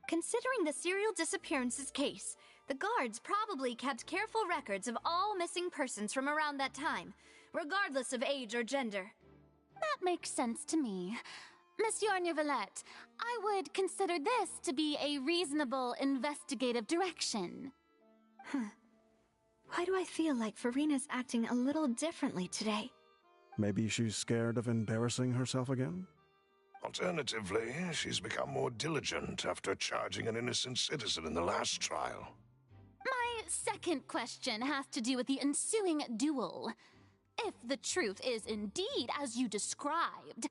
Considering the serial disappearances case, the guards probably kept careful records of all missing persons from around that time, regardless of age or gender. That makes sense to me. Monsieur Neuvillette, I would consider this to be a reasonable investigative direction. Why do I feel like Farina's acting a little differently today? Maybe she's scared of embarrassing herself again? Alternatively, she's become more diligent after charging an innocent citizen in the last trial. My second question has to do with the ensuing duel. If the truth is indeed as you described,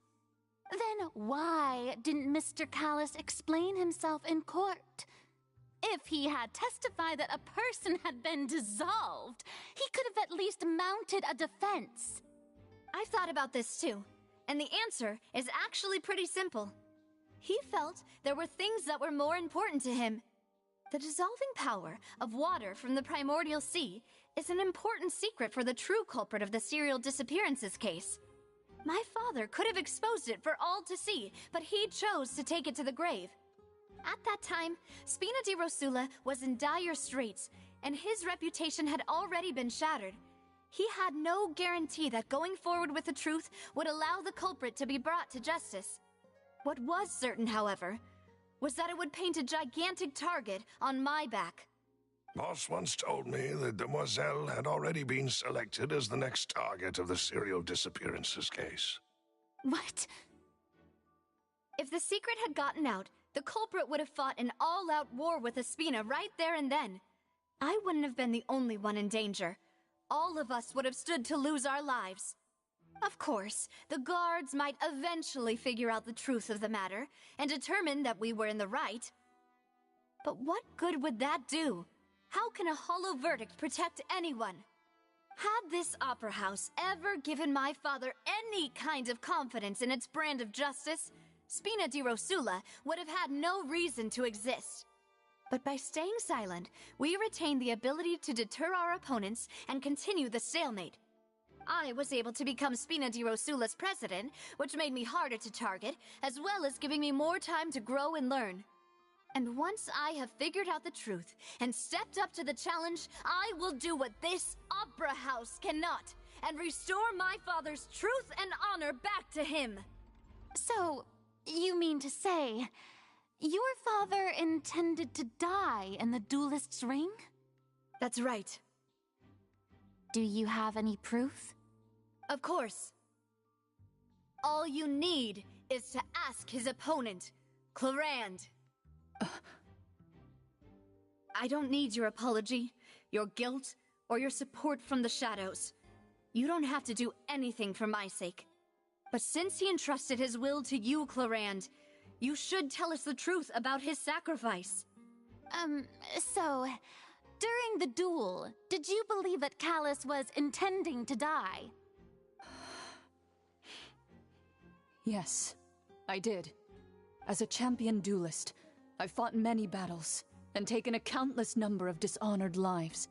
then why didn't Mr. Callus explain himself in court? If he had testified that a person had been dissolved, he could have at least mounted a defense. I've thought about this too, and the answer is actually pretty simple. He felt there were things that were more important to him. The dissolving power of water from the primordial sea is an important secret for the true culprit of the serial disappearances case. My father could have exposed it for all to see, but he chose to take it to the grave. At that time, Spina di Rosula was in dire straits, and his reputation had already been shattered. He had no guarantee that going forward with the truth would allow the culprit to be brought to justice. What was certain, however, was that it would paint a gigantic target on my back. Boss once told me that Demoiselle had already been selected as the next target of the serial disappearances case. What? If the secret had gotten out, the culprit would have fought an all-out war with Espina right there and then. I wouldn't have been the only one in danger. All of us would have stood to lose our lives. Of course, the guards might eventually figure out the truth of the matter and determine that we were in the right. But what good would that do? How can a hollow verdict protect anyone? Had this opera house ever given my father any kind of confidence in its brand of justice, Spina di Rosula would have had no reason to exist. But by staying silent, we retained the ability to deter our opponents and continue the stalemate. I was able to become Spina di Rosula's president, which made me harder to target, as well as giving me more time to grow and learn. And once I have figured out the truth and stepped up to the challenge, I will do what this opera house cannot, and restore my father's truth and honor back to him. So, you mean to say, your father intended to die in the duelist's ring? That's right. Do you have any proof? Of course. All you need is to ask his opponent, Clarand. I don't need your apology, your guilt, or your support from the shadows. You don't have to do anything for my sake. But since he entrusted his will to you, Clarand, you should tell us the truth about his sacrifice. So, during the duel, did you believe that Callus was intending to die? Yes, I did. As a champion duelist, I've fought many battles and taken a countless number of dishonored lives.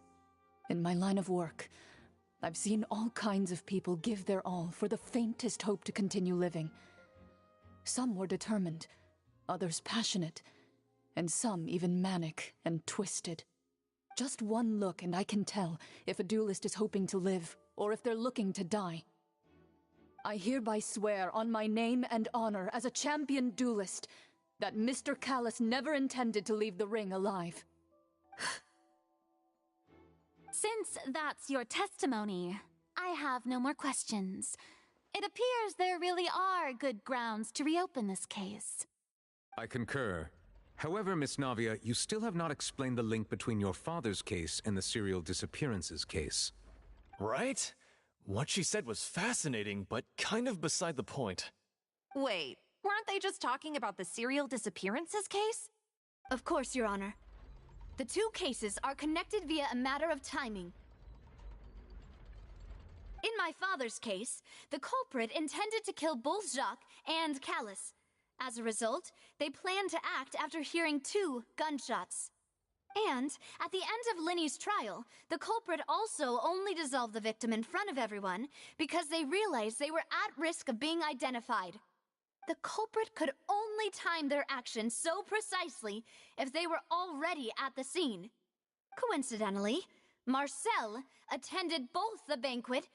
In my line of work, I've seen all kinds of people give their all for the faintest hope to continue living. Some were determined, others passionate, and some even manic and twisted. Just one look and I can tell if a duelist is hoping to live or if they're looking to die. I hereby swear on my name and honor as a champion duelist that Mr. Callus never intended to leave the ring alive. Since that's your testimony, I have no more questions. It appears there really are good grounds to reopen this case. I concur. However, Miss Navia, you still have not explained the link between your father's case and the serial disappearances case. Right? What she said was fascinating, but kind of beside the point. Wait, weren't they just talking about the serial disappearances case? Of course, Your Honor. The two cases are connected via a matter of timing. In my father's case, the culprit intended to kill both Jacques and Callus. As a result, they planned to act after hearing 2 gunshots. And, at the end of Linny's trial, the culprit also only dissolved the victim in front of everyone because they realized they were at risk of being identified. The culprit could only time their actions so precisely if they were already at the scene. Coincidentally, Marcel attended both the banquet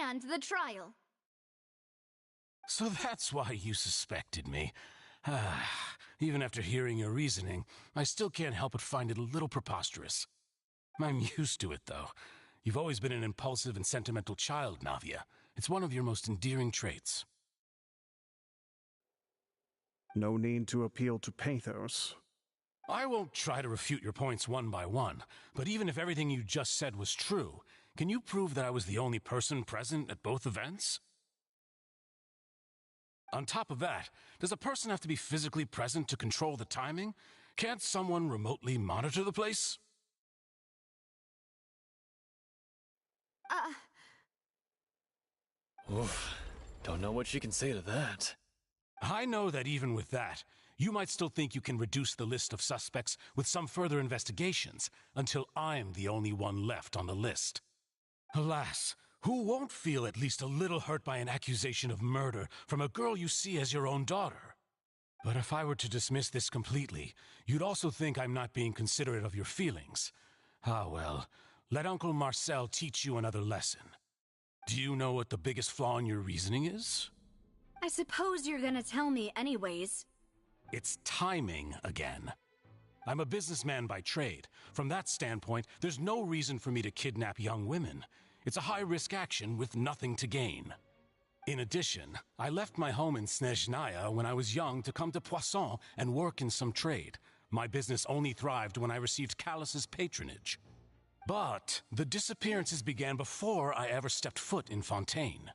and the trial. So that's why you suspected me. Even after hearing your reasoning, I still can't help but find it a little preposterous. I'm used to it, though. You've always been an impulsive and sentimental child, Navia. It's one of your most endearing traits. No need to appeal to pathos. I won't try to refute your points one by one, but even if everything you just said was true, can you prove that I was the only person present at both events? On top of that, does a person have to be physically present to control the timing? Can't someone remotely monitor the place? Oof. Don't know what she can say to that. I know that even with that, you might still think you can reduce the list of suspects with some further investigations until I'm the only one left on the list. Alas, who won't feel at least a little hurt by an accusation of murder from a girl you see as your own daughter? But if I were to dismiss this completely, you'd also think I'm not being considerate of your feelings. Ah well, let Uncle Marcel teach you another lesson. Do you know what the biggest flaw in your reasoning is? I suppose you're gonna tell me anyways. It's timing again. I'm a businessman by trade. From that standpoint, there's no reason for me to kidnap young women. It's a high-risk action with nothing to gain. In addition, I left my home in Snezhnaya when I was young to come to Poisson and work in some trade. My business only thrived when I received Callus's patronage. But the disappearances began before I ever stepped foot in Fontaine.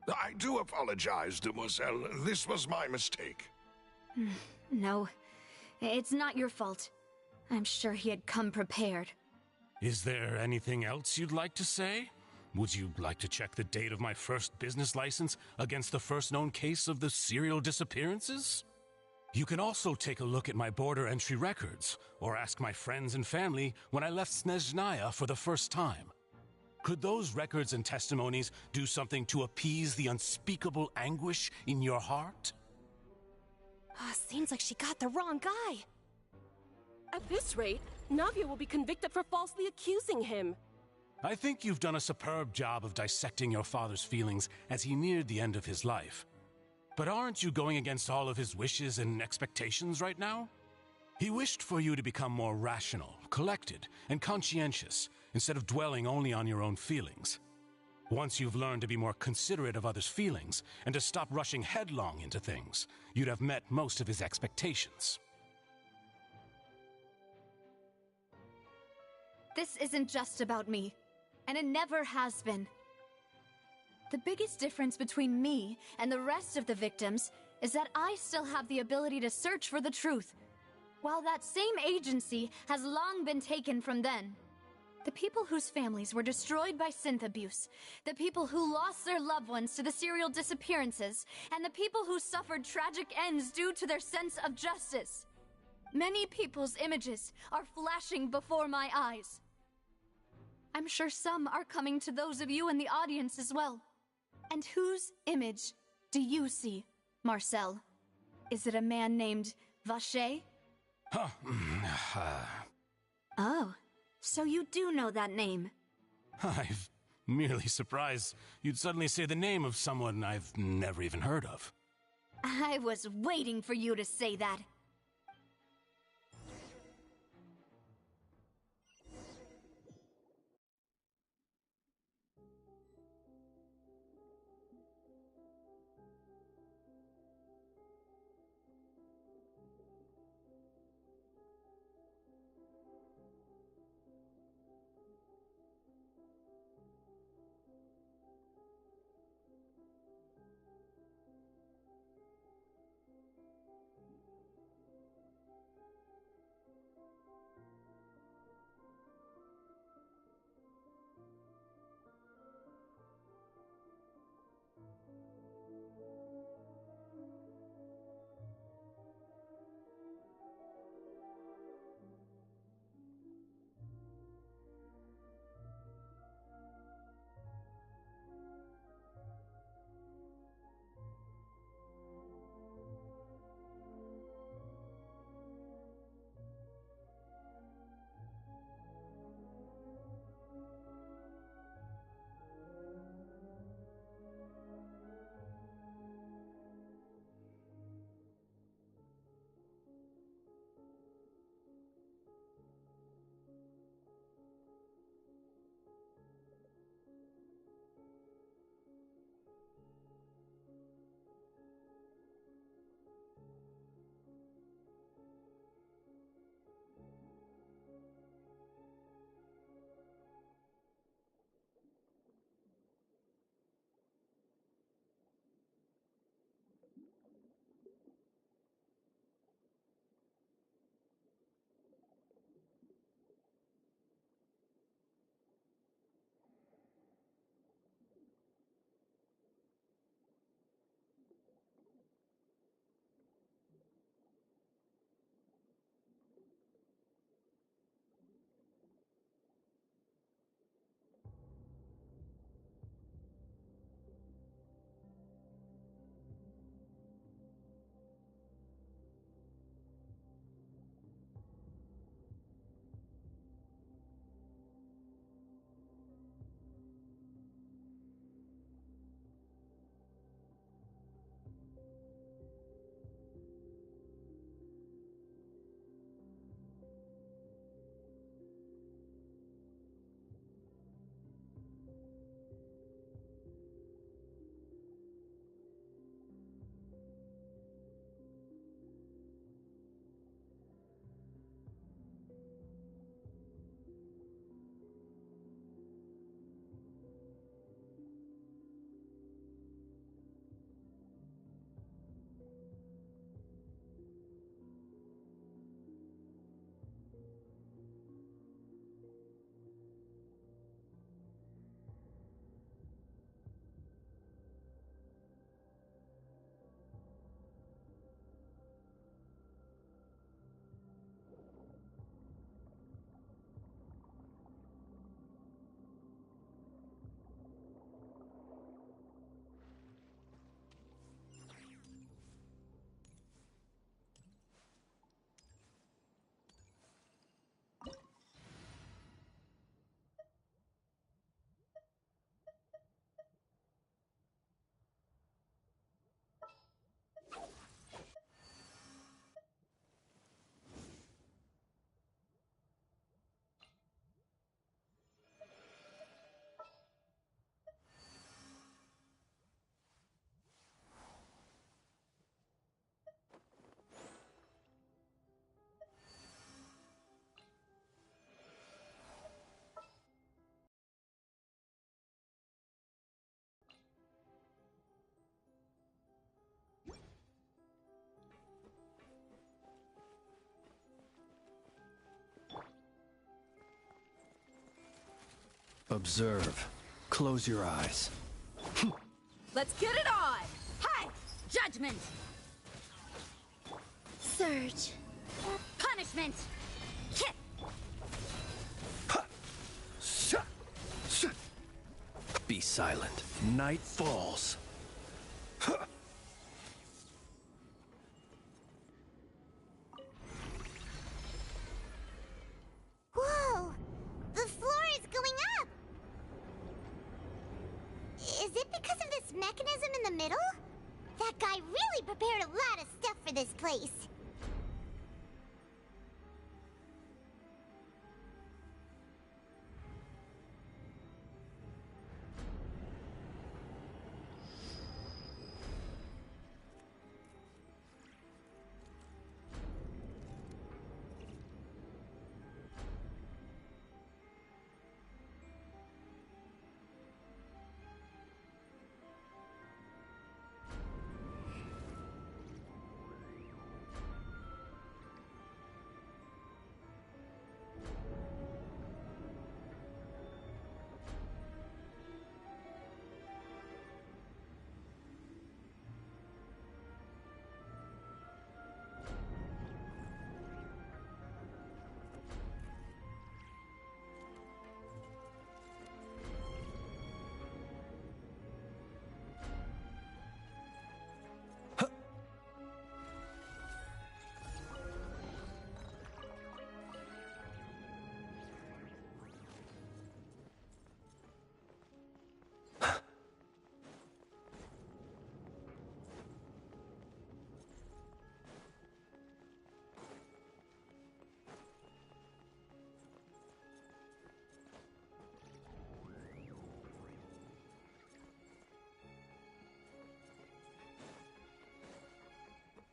I do apologize, demoiselle. This was my mistake. No, it's not your fault. I'm sure he had come prepared. Is there anything else you'd like to say? Would you like to check the date of my first business license against the first known case of the serial disappearances? You can also take a look at my border entry records, or ask my friends and family when I left Snezhnaya for the first time. Could those records and testimonies do something to appease the unspeakable anguish in your heart? Seems like she got the wrong guy. At this rate, Navia will be convicted for falsely accusing him. I think you've done a superb job of dissecting your father's feelings as he neared the end of his life. But aren't you going against all of his wishes and expectations right now? He wished for you to become more rational, collected, and conscientious, instead of dwelling only on your own feelings. Once you've learned to be more considerate of others' feelings, and to stop rushing headlong into things, you'd have met most of his expectations. This isn't just about me, and it never has been. The biggest difference between me and the rest of the victims is that I still have the ability to search for the truth, while that same agency has long been taken from them. The people whose families were destroyed by synth abuse, the people who lost their loved ones to the serial disappearances, and the people who suffered tragic ends due to their sense of justice. Many people's images are flashing before my eyes. I'm sure some are coming to those of you in the audience as well. And whose image do you see, Marcel? Is it a man named Vacher? Huh. Oh, so you do know that name. I'm merely surprised you'd suddenly say the name of someone I've never even heard of. I was waiting for you to say that. Observe. Close your eyes. Let's get it on! Hi! Judgment! Surge. Punishment! Kick! Be silent. Night falls. middle? That guy really prepared a lot of stuff for this place.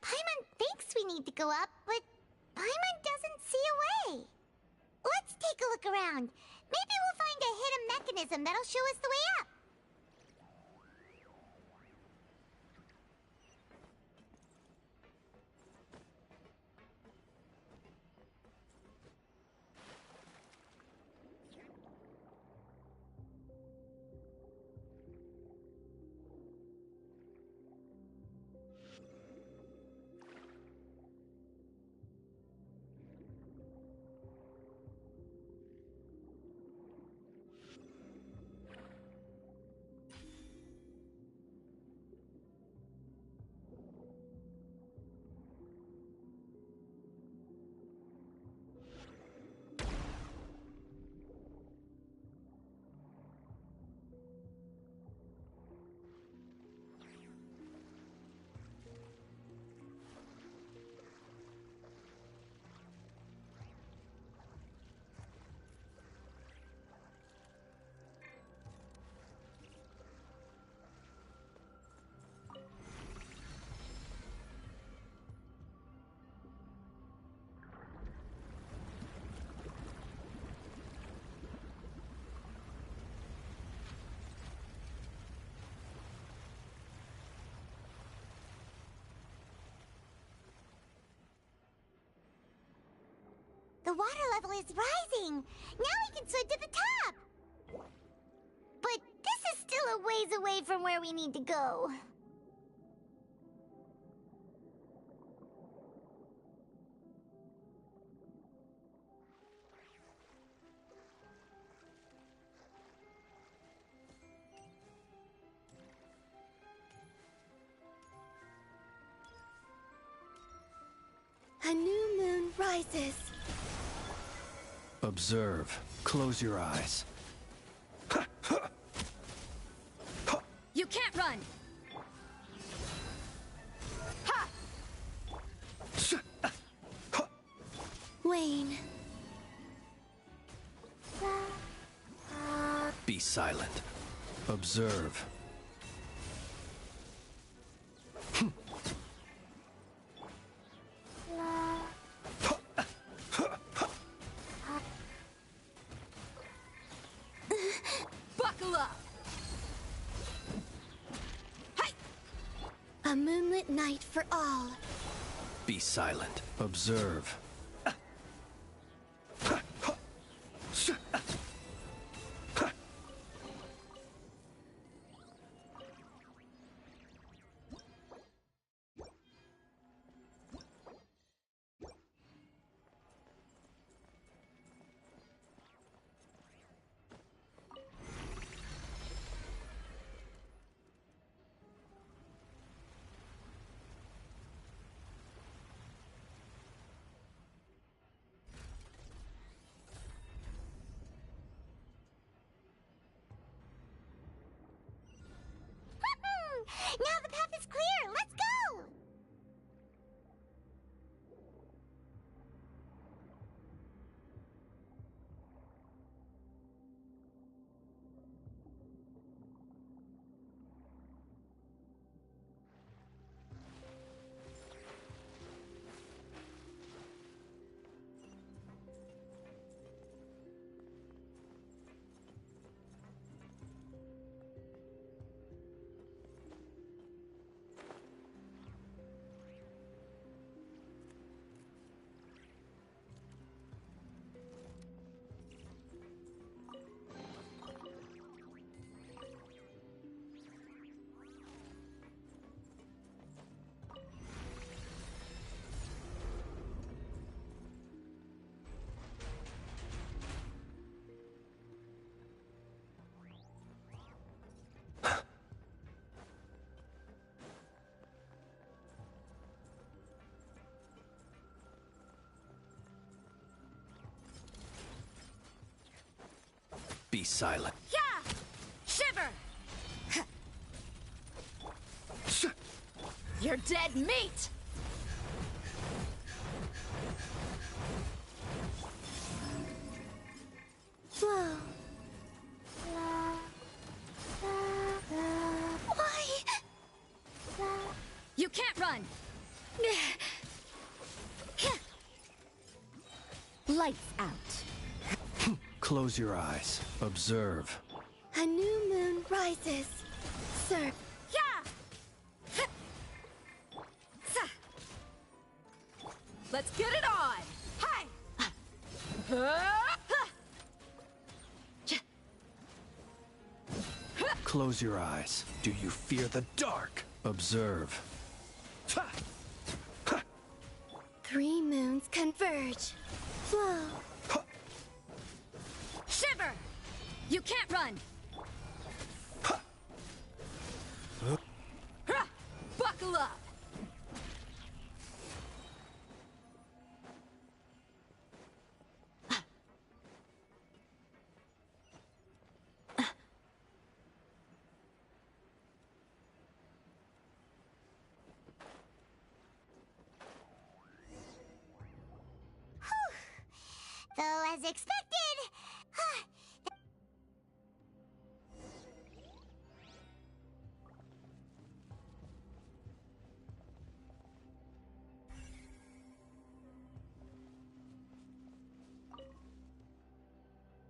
Paimon thinks we need to go up, but Paimon doesn't see a way. Let's take a look around. Maybe we'll find a hidden mechanism that'll show us the way up. The water level is rising. Now we can swim to the top. But this is still a ways away from where we need to go. A new moon rises. Observe. Close your eyes. You can't run! Ha! Wayne. Be silent. Observe. Buckle up! A moonlit night for all. Be silent. Observe. Be silent. Yeah! Shiver! You're dead meat! Whoa. Why? You can't run! Lights out. Close your eyes. Observe. A new moon rises. Sir. Yeah! Let's get it on! Hi! Close your eyes. Do you fear the dark? Observe. 3 moons converge. Flow. Shiver! You can't run! Buckle up! Though, as expected...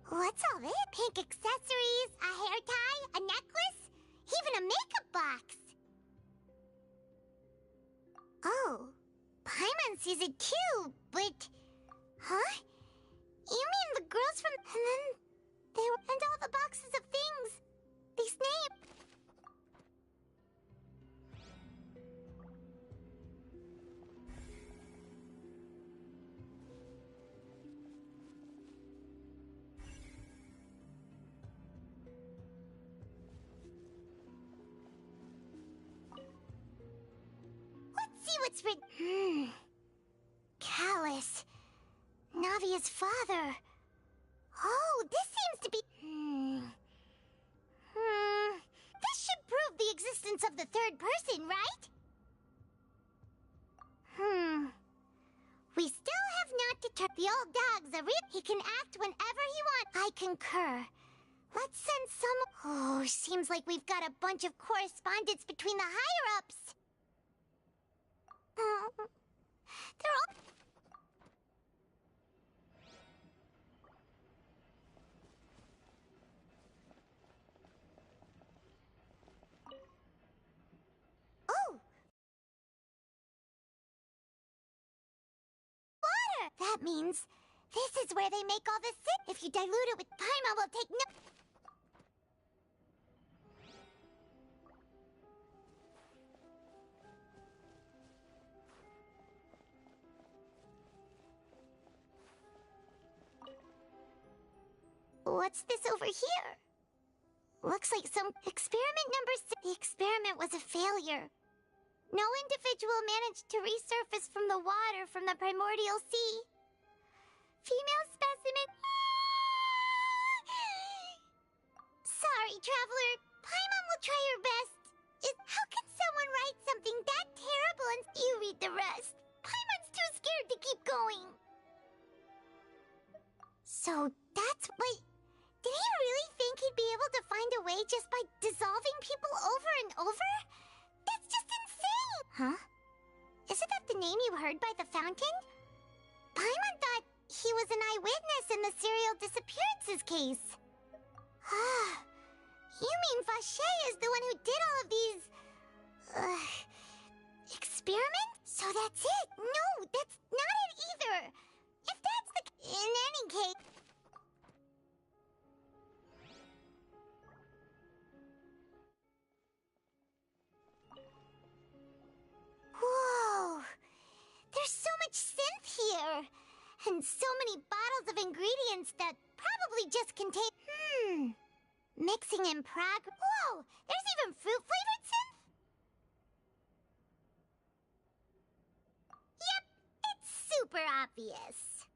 What's all this? Pink accessories, a hair tie, a necklace, even a makeup box. Oh, Paimon sees it too, but... Huh? You mean the girls from... And then... They were... And all the boxes of things. These names... Let's see what's written... Callus. Navia's father. Oh, this seems to be... This should prove the existence of the third person, right? We still have not determined the old dog's a real... He can act whenever he wants. I concur. Let's send some... Oh, seems like we've got a bunch of correspondence between the higher-ups. They're all... Oh! Water! That means this is where they make all the sin. If you dilute it with Paimon, we'll take no... What's this over here? Looks like some experiment number 6. The experiment was a failure. No individual managed to resurface from the water from the primordial sea. Female specimen... Sorry, traveler. Paimon will try her best. How can someone write something that terrible and you read the rest? Paimon's too scared to keep going. So that's what... Did he really think he'd be able to find a way just by dissolving people over and over? That's just insane! Huh? Isn't that the name you heard by the fountain? Paimon thought he was an eyewitness in the serial disappearances case. You mean Vacher is the one who did all of these... experiments? So that's it? No, that's not it either! If that's the... In any case... Whoa! There's so much synth here! And so many bottles of ingredients that probably just contain... Mixing in Whoa! There's even fruit-flavored synth? Yep, it's super obvious.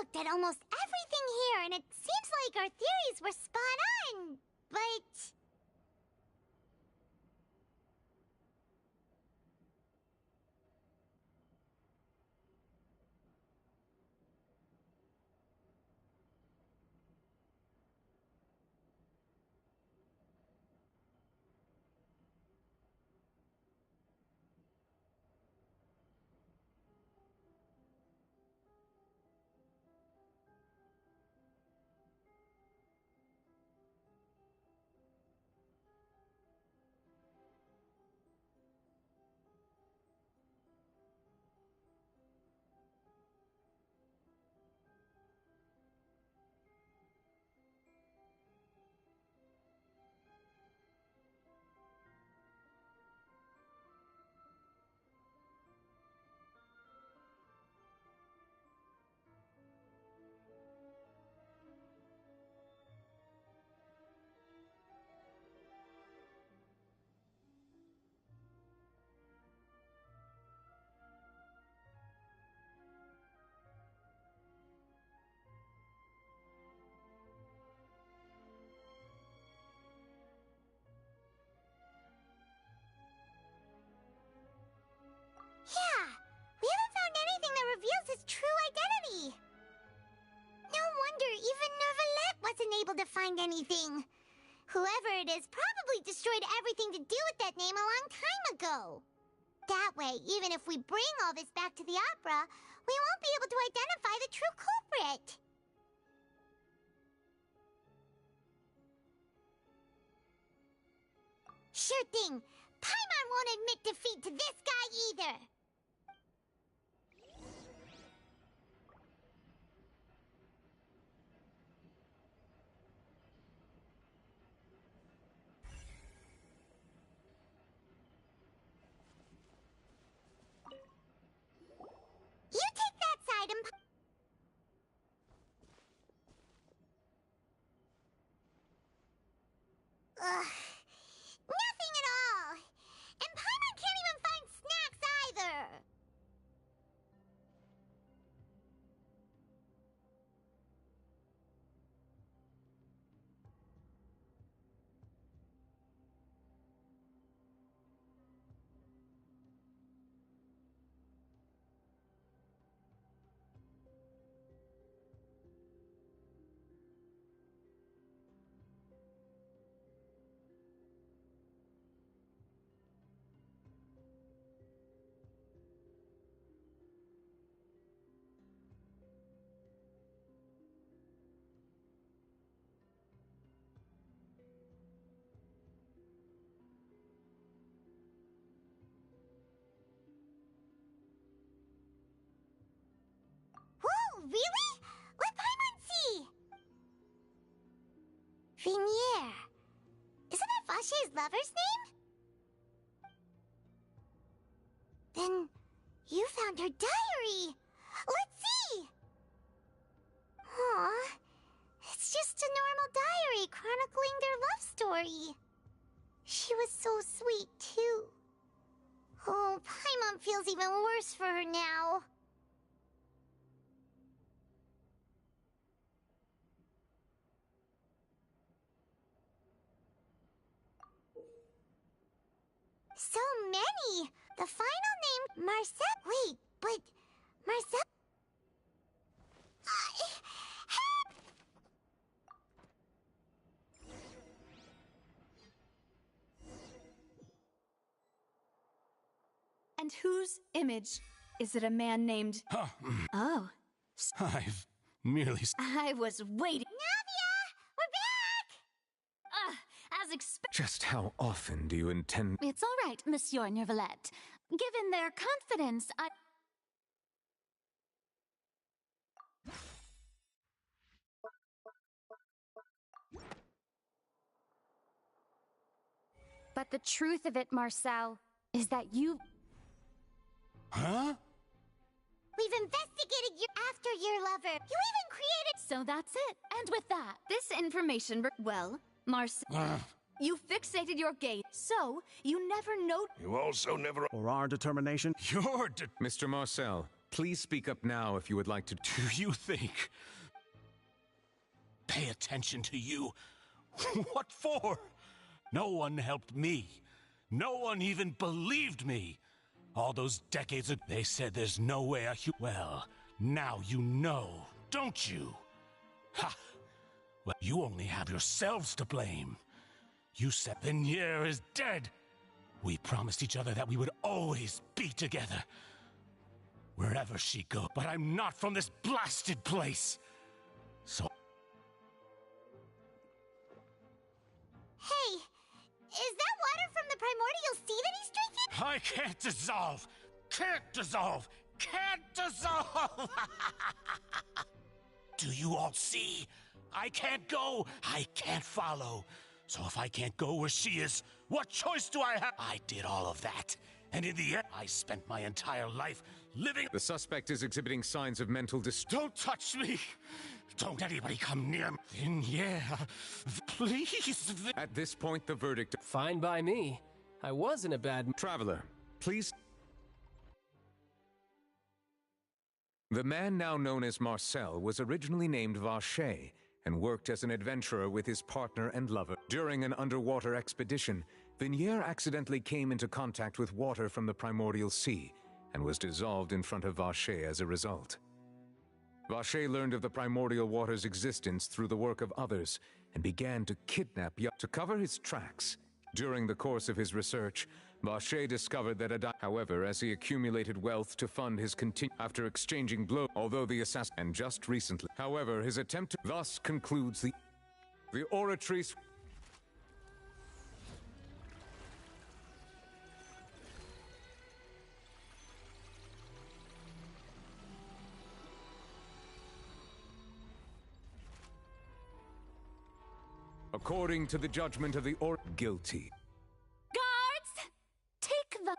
looked at almost everything here, and it seems like our theories were spot on, but... Yeah, we haven't found anything that reveals his true identity. No wonder even Nervalette wasn't able to find anything. Whoever it is probably destroyed everything to do with that name a long time ago. That way, even if we bring all this back to the opera, we won't be able to identify the true culprit. Sure thing. Paimon won't admit defeat to this guy either. You take that side and... Ugh. Nothing at all. And Paimon can't even find snacks either. Whoa, really? Let Paimon see! Vinier. Isn't that Vache's lover's name? Then you found her diary. Let's see! Aw, it's just a normal diary chronicling their love story. She was so sweet, too. Oh, Paimon feels even worse for her now. So many! The final name, Marcel. Wait, but Marcel. And whose image? Is it a man named... Oh. I've merely... I was waiting. Navia! We're back! As expected. Just how often do you intend... It's all right, Monsieur Nervalette. Given their confidence, I... But the truth of it, Marcel, is that you... Huh? We've investigated you after your lover. You even created... So that's it. And with that... This information... Well, Marcel... You fixated your gaze, so you never know... You also never... For our determination... Your Mr. Marcel, Please speak up now if you would like to. Do you think? Pay attention to you. What for? No one helped me. No one even believed me. All those decades ago, they said there's no way Well, now you know, don't you? Ha! Well, you only have yourselves to blame. You said Vignier is dead. We promised each other that we would always be together. Wherever she goes. But I'm not from this blasted place. So... Hey, is that water from the primordial sea that he's drinking? I can't dissolve! Can't dissolve! Can't dissolve! Do you all see? I can't go! I can't follow! So if I can't go where she is, what choice do I have? I did all of that. And in the end, I spent my entire life living... The suspect is exhibiting signs of mental distress. Don't touch me! Don't anybody come near me. Yeah, please. At this point, the verdict... Fine by me. I wasn't a bad... Traveler, please... The man now known as Marcel was originally named Vacher and worked as an adventurer with his partner and lover. During an underwater expedition, Vignier accidentally came into contact with water from the primordial sea and was dissolved in front of Vacher as a result. Vacher learned of the primordial water's existence through the work of others and began to kidnap to cover his tracks. During the course of his research, Vacher discovered that however, as he accumulated wealth to fund his after exchanging blows, although the assassin and just recently, however, his attempt to thus concludes the oratrice. According to the judgment of the guilty. Guards! Take the...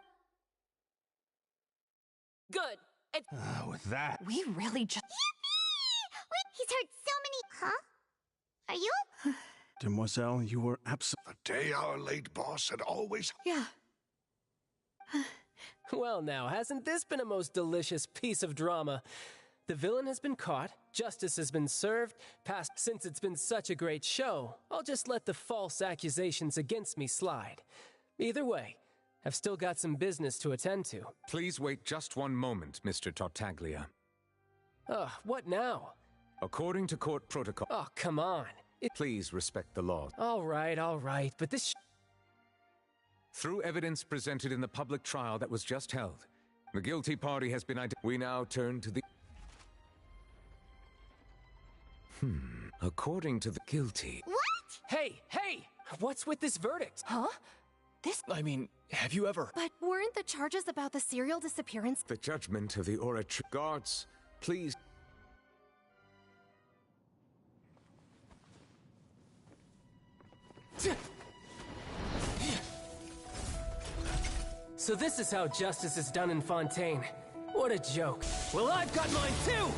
Good. It's... With that... We really just... Yippee! Wait, he's heard so many... Huh? Are you... Demoiselle, you were absent. The day our late boss had always... Yeah. Well now, hasn't this been a most delicious piece of drama? The villain has been caught, justice has been served, since it's been such a great show, I'll just let the false accusations against me slide. Either way, I've still got some business to attend to. Please wait just one moment, Mr. Tartaglia. What now? According to court protocol... Oh, come on. Please respect the law. All right, but this... Through evidence presented in the public trial that was just held, the guilty party has been identified. We now turn to the... According to the guilty... What? Hey! What's with this verdict? Huh? I mean, have you ever... But weren't the charges about the serial disappearance... The judgment of the oratrice... Guards, please... So this is how justice is done in Fontaine. What a joke. Well, I've got mine too!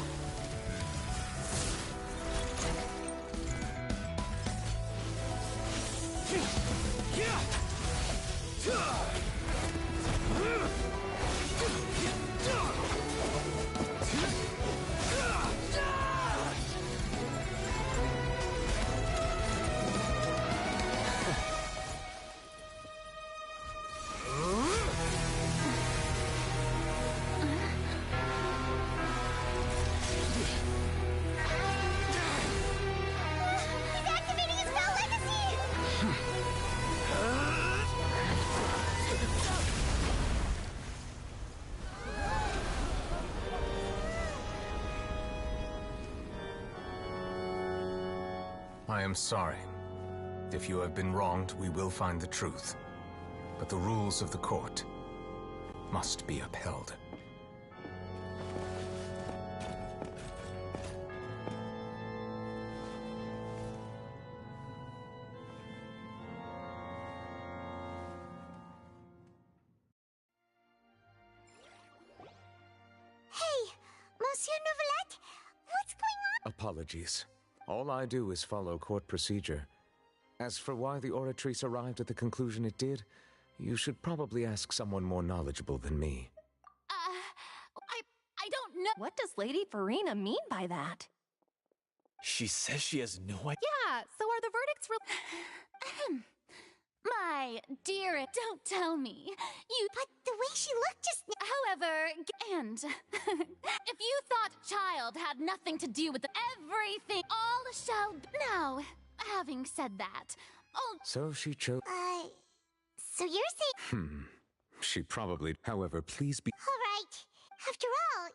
I am sorry. If you have been wronged, we will find the truth. But the rules of the court must be upheld. Hey, Monsieur Nouvelette, what's going on? Apologies. All I do is follow court procedure. As for why the oratrice arrived at the conclusion it did, you should probably ask someone more knowledgeable than me. I don't What does Lady Farina mean by that? She says she has no idea. Yeah, so are the verdicts My dear, don't tell me. But the way she looked just now. However, and if you thought child had nothing to do with everything, all shall. Now, having said that, So she chose. So you're saying. She probably. However, please be. All right. After all.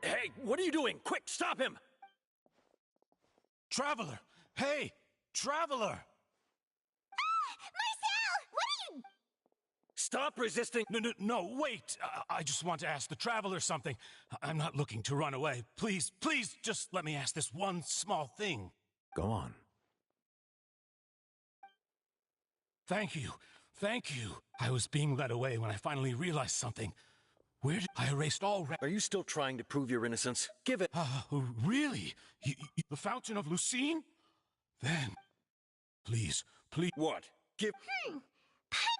Hey, what are you doing? Quick, stop him! Traveler! Hey! Traveler! Marcel! What are you... Stop resisting! No, wait! I just want to ask the Traveler something. I'm not looking to run away. Please, just let me ask this one small thing. Go on. Thank you. I was being led away when I finally realized something. Where did I erased all Are you still trying to prove your innocence? Give it. Really? The Fountain of Lucine? Then, please. What? Give.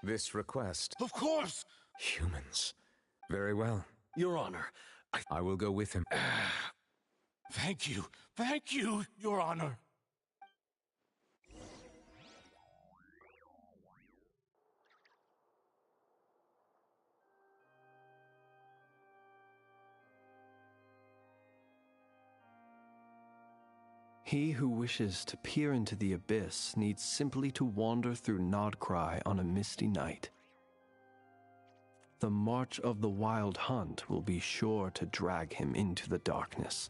This request. Of course! Humans. Very well. Your Honor, I will go with him. Thank you, Your Honor. He who wishes to peer into the abyss needs simply to wander through Nodcry on a misty night. The march of the Wild Hunt will be sure to drag him into the darkness.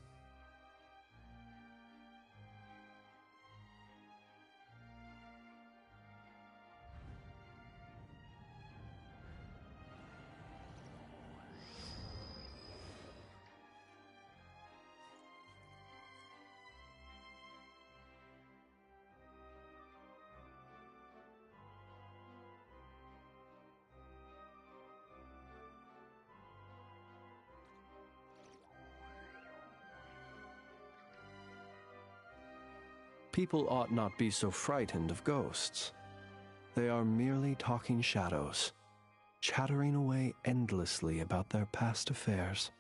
People ought not be so frightened of ghosts. They are merely talking shadows, chattering away endlessly about their past affairs.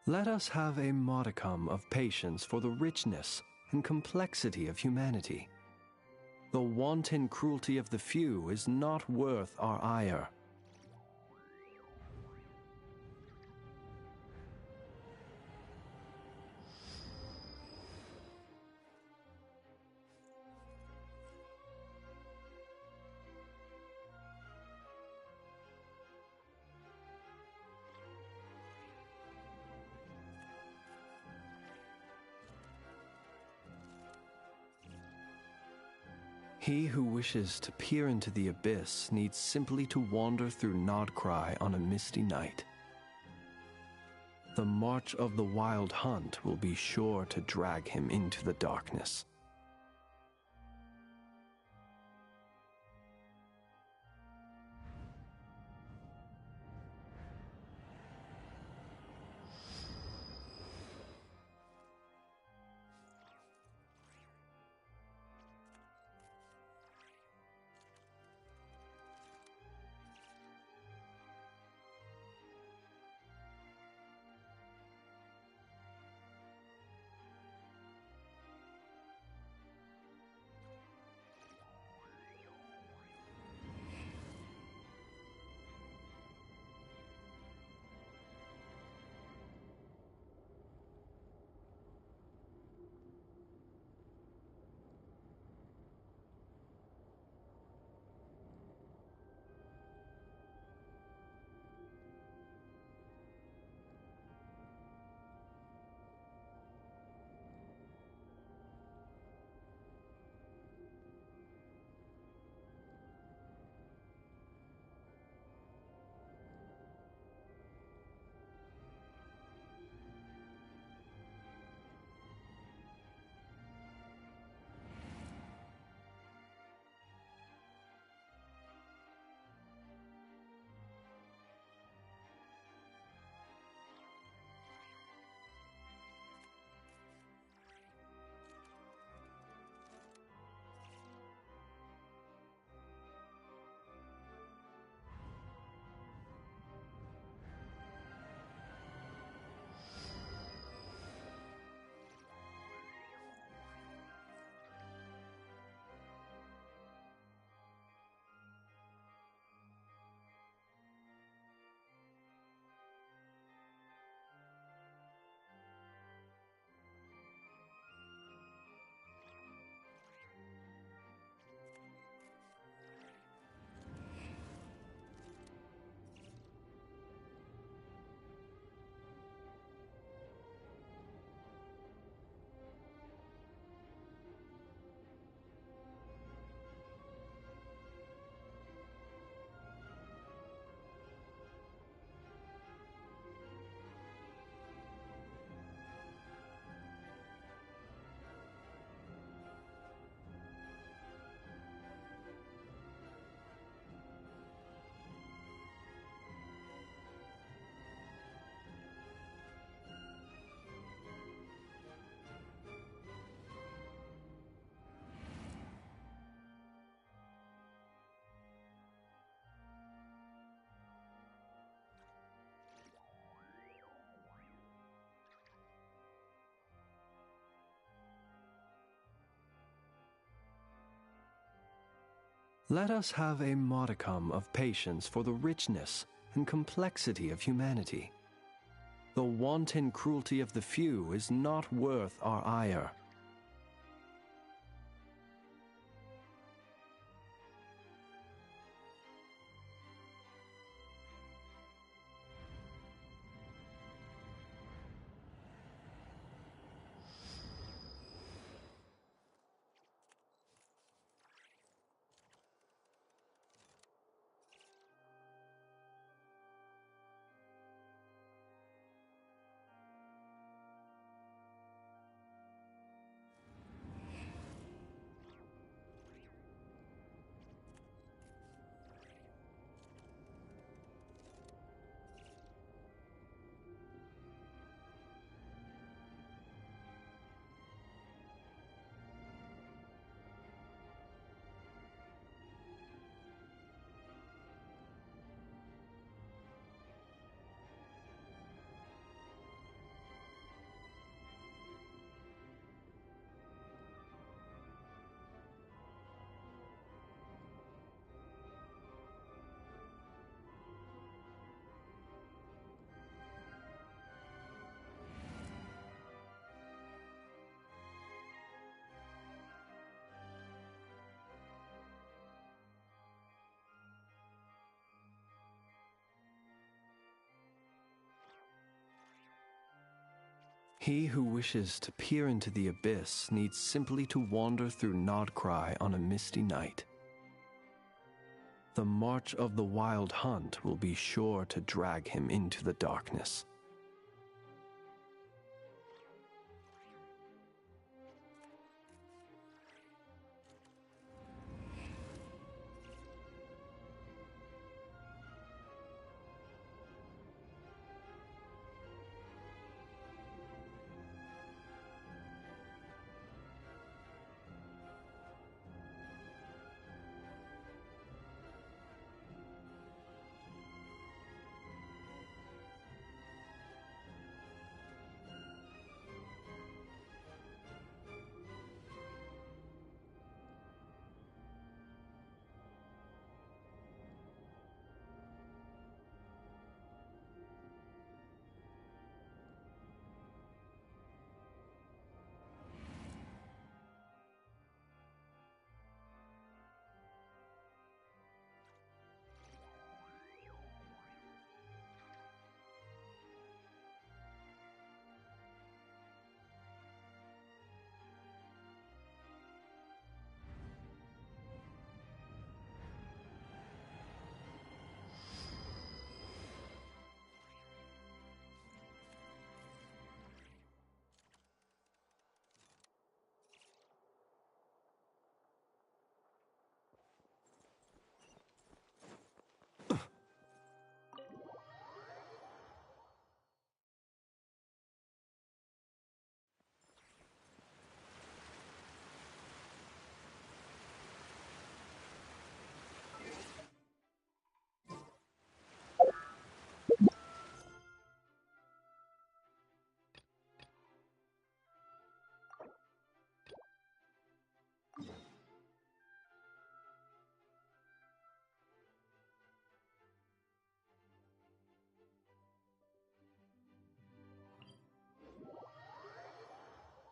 Let us have a modicum of patience for the richness and complexity of humanity. The wanton cruelty of the few is not worth our ire. He who wishes to peer into the abyss needs simply to wander through Nodcry on a misty night. The march of the wild hunt will be sure to drag him into the darkness. Let us have a modicum of patience for the richness and complexity of humanity. The wanton cruelty of the few is not worth our ire. He who wishes to peer into the abyss needs simply to wander through Nodcry on a misty night. The march of the wild hunt will be sure to drag him into the darkness.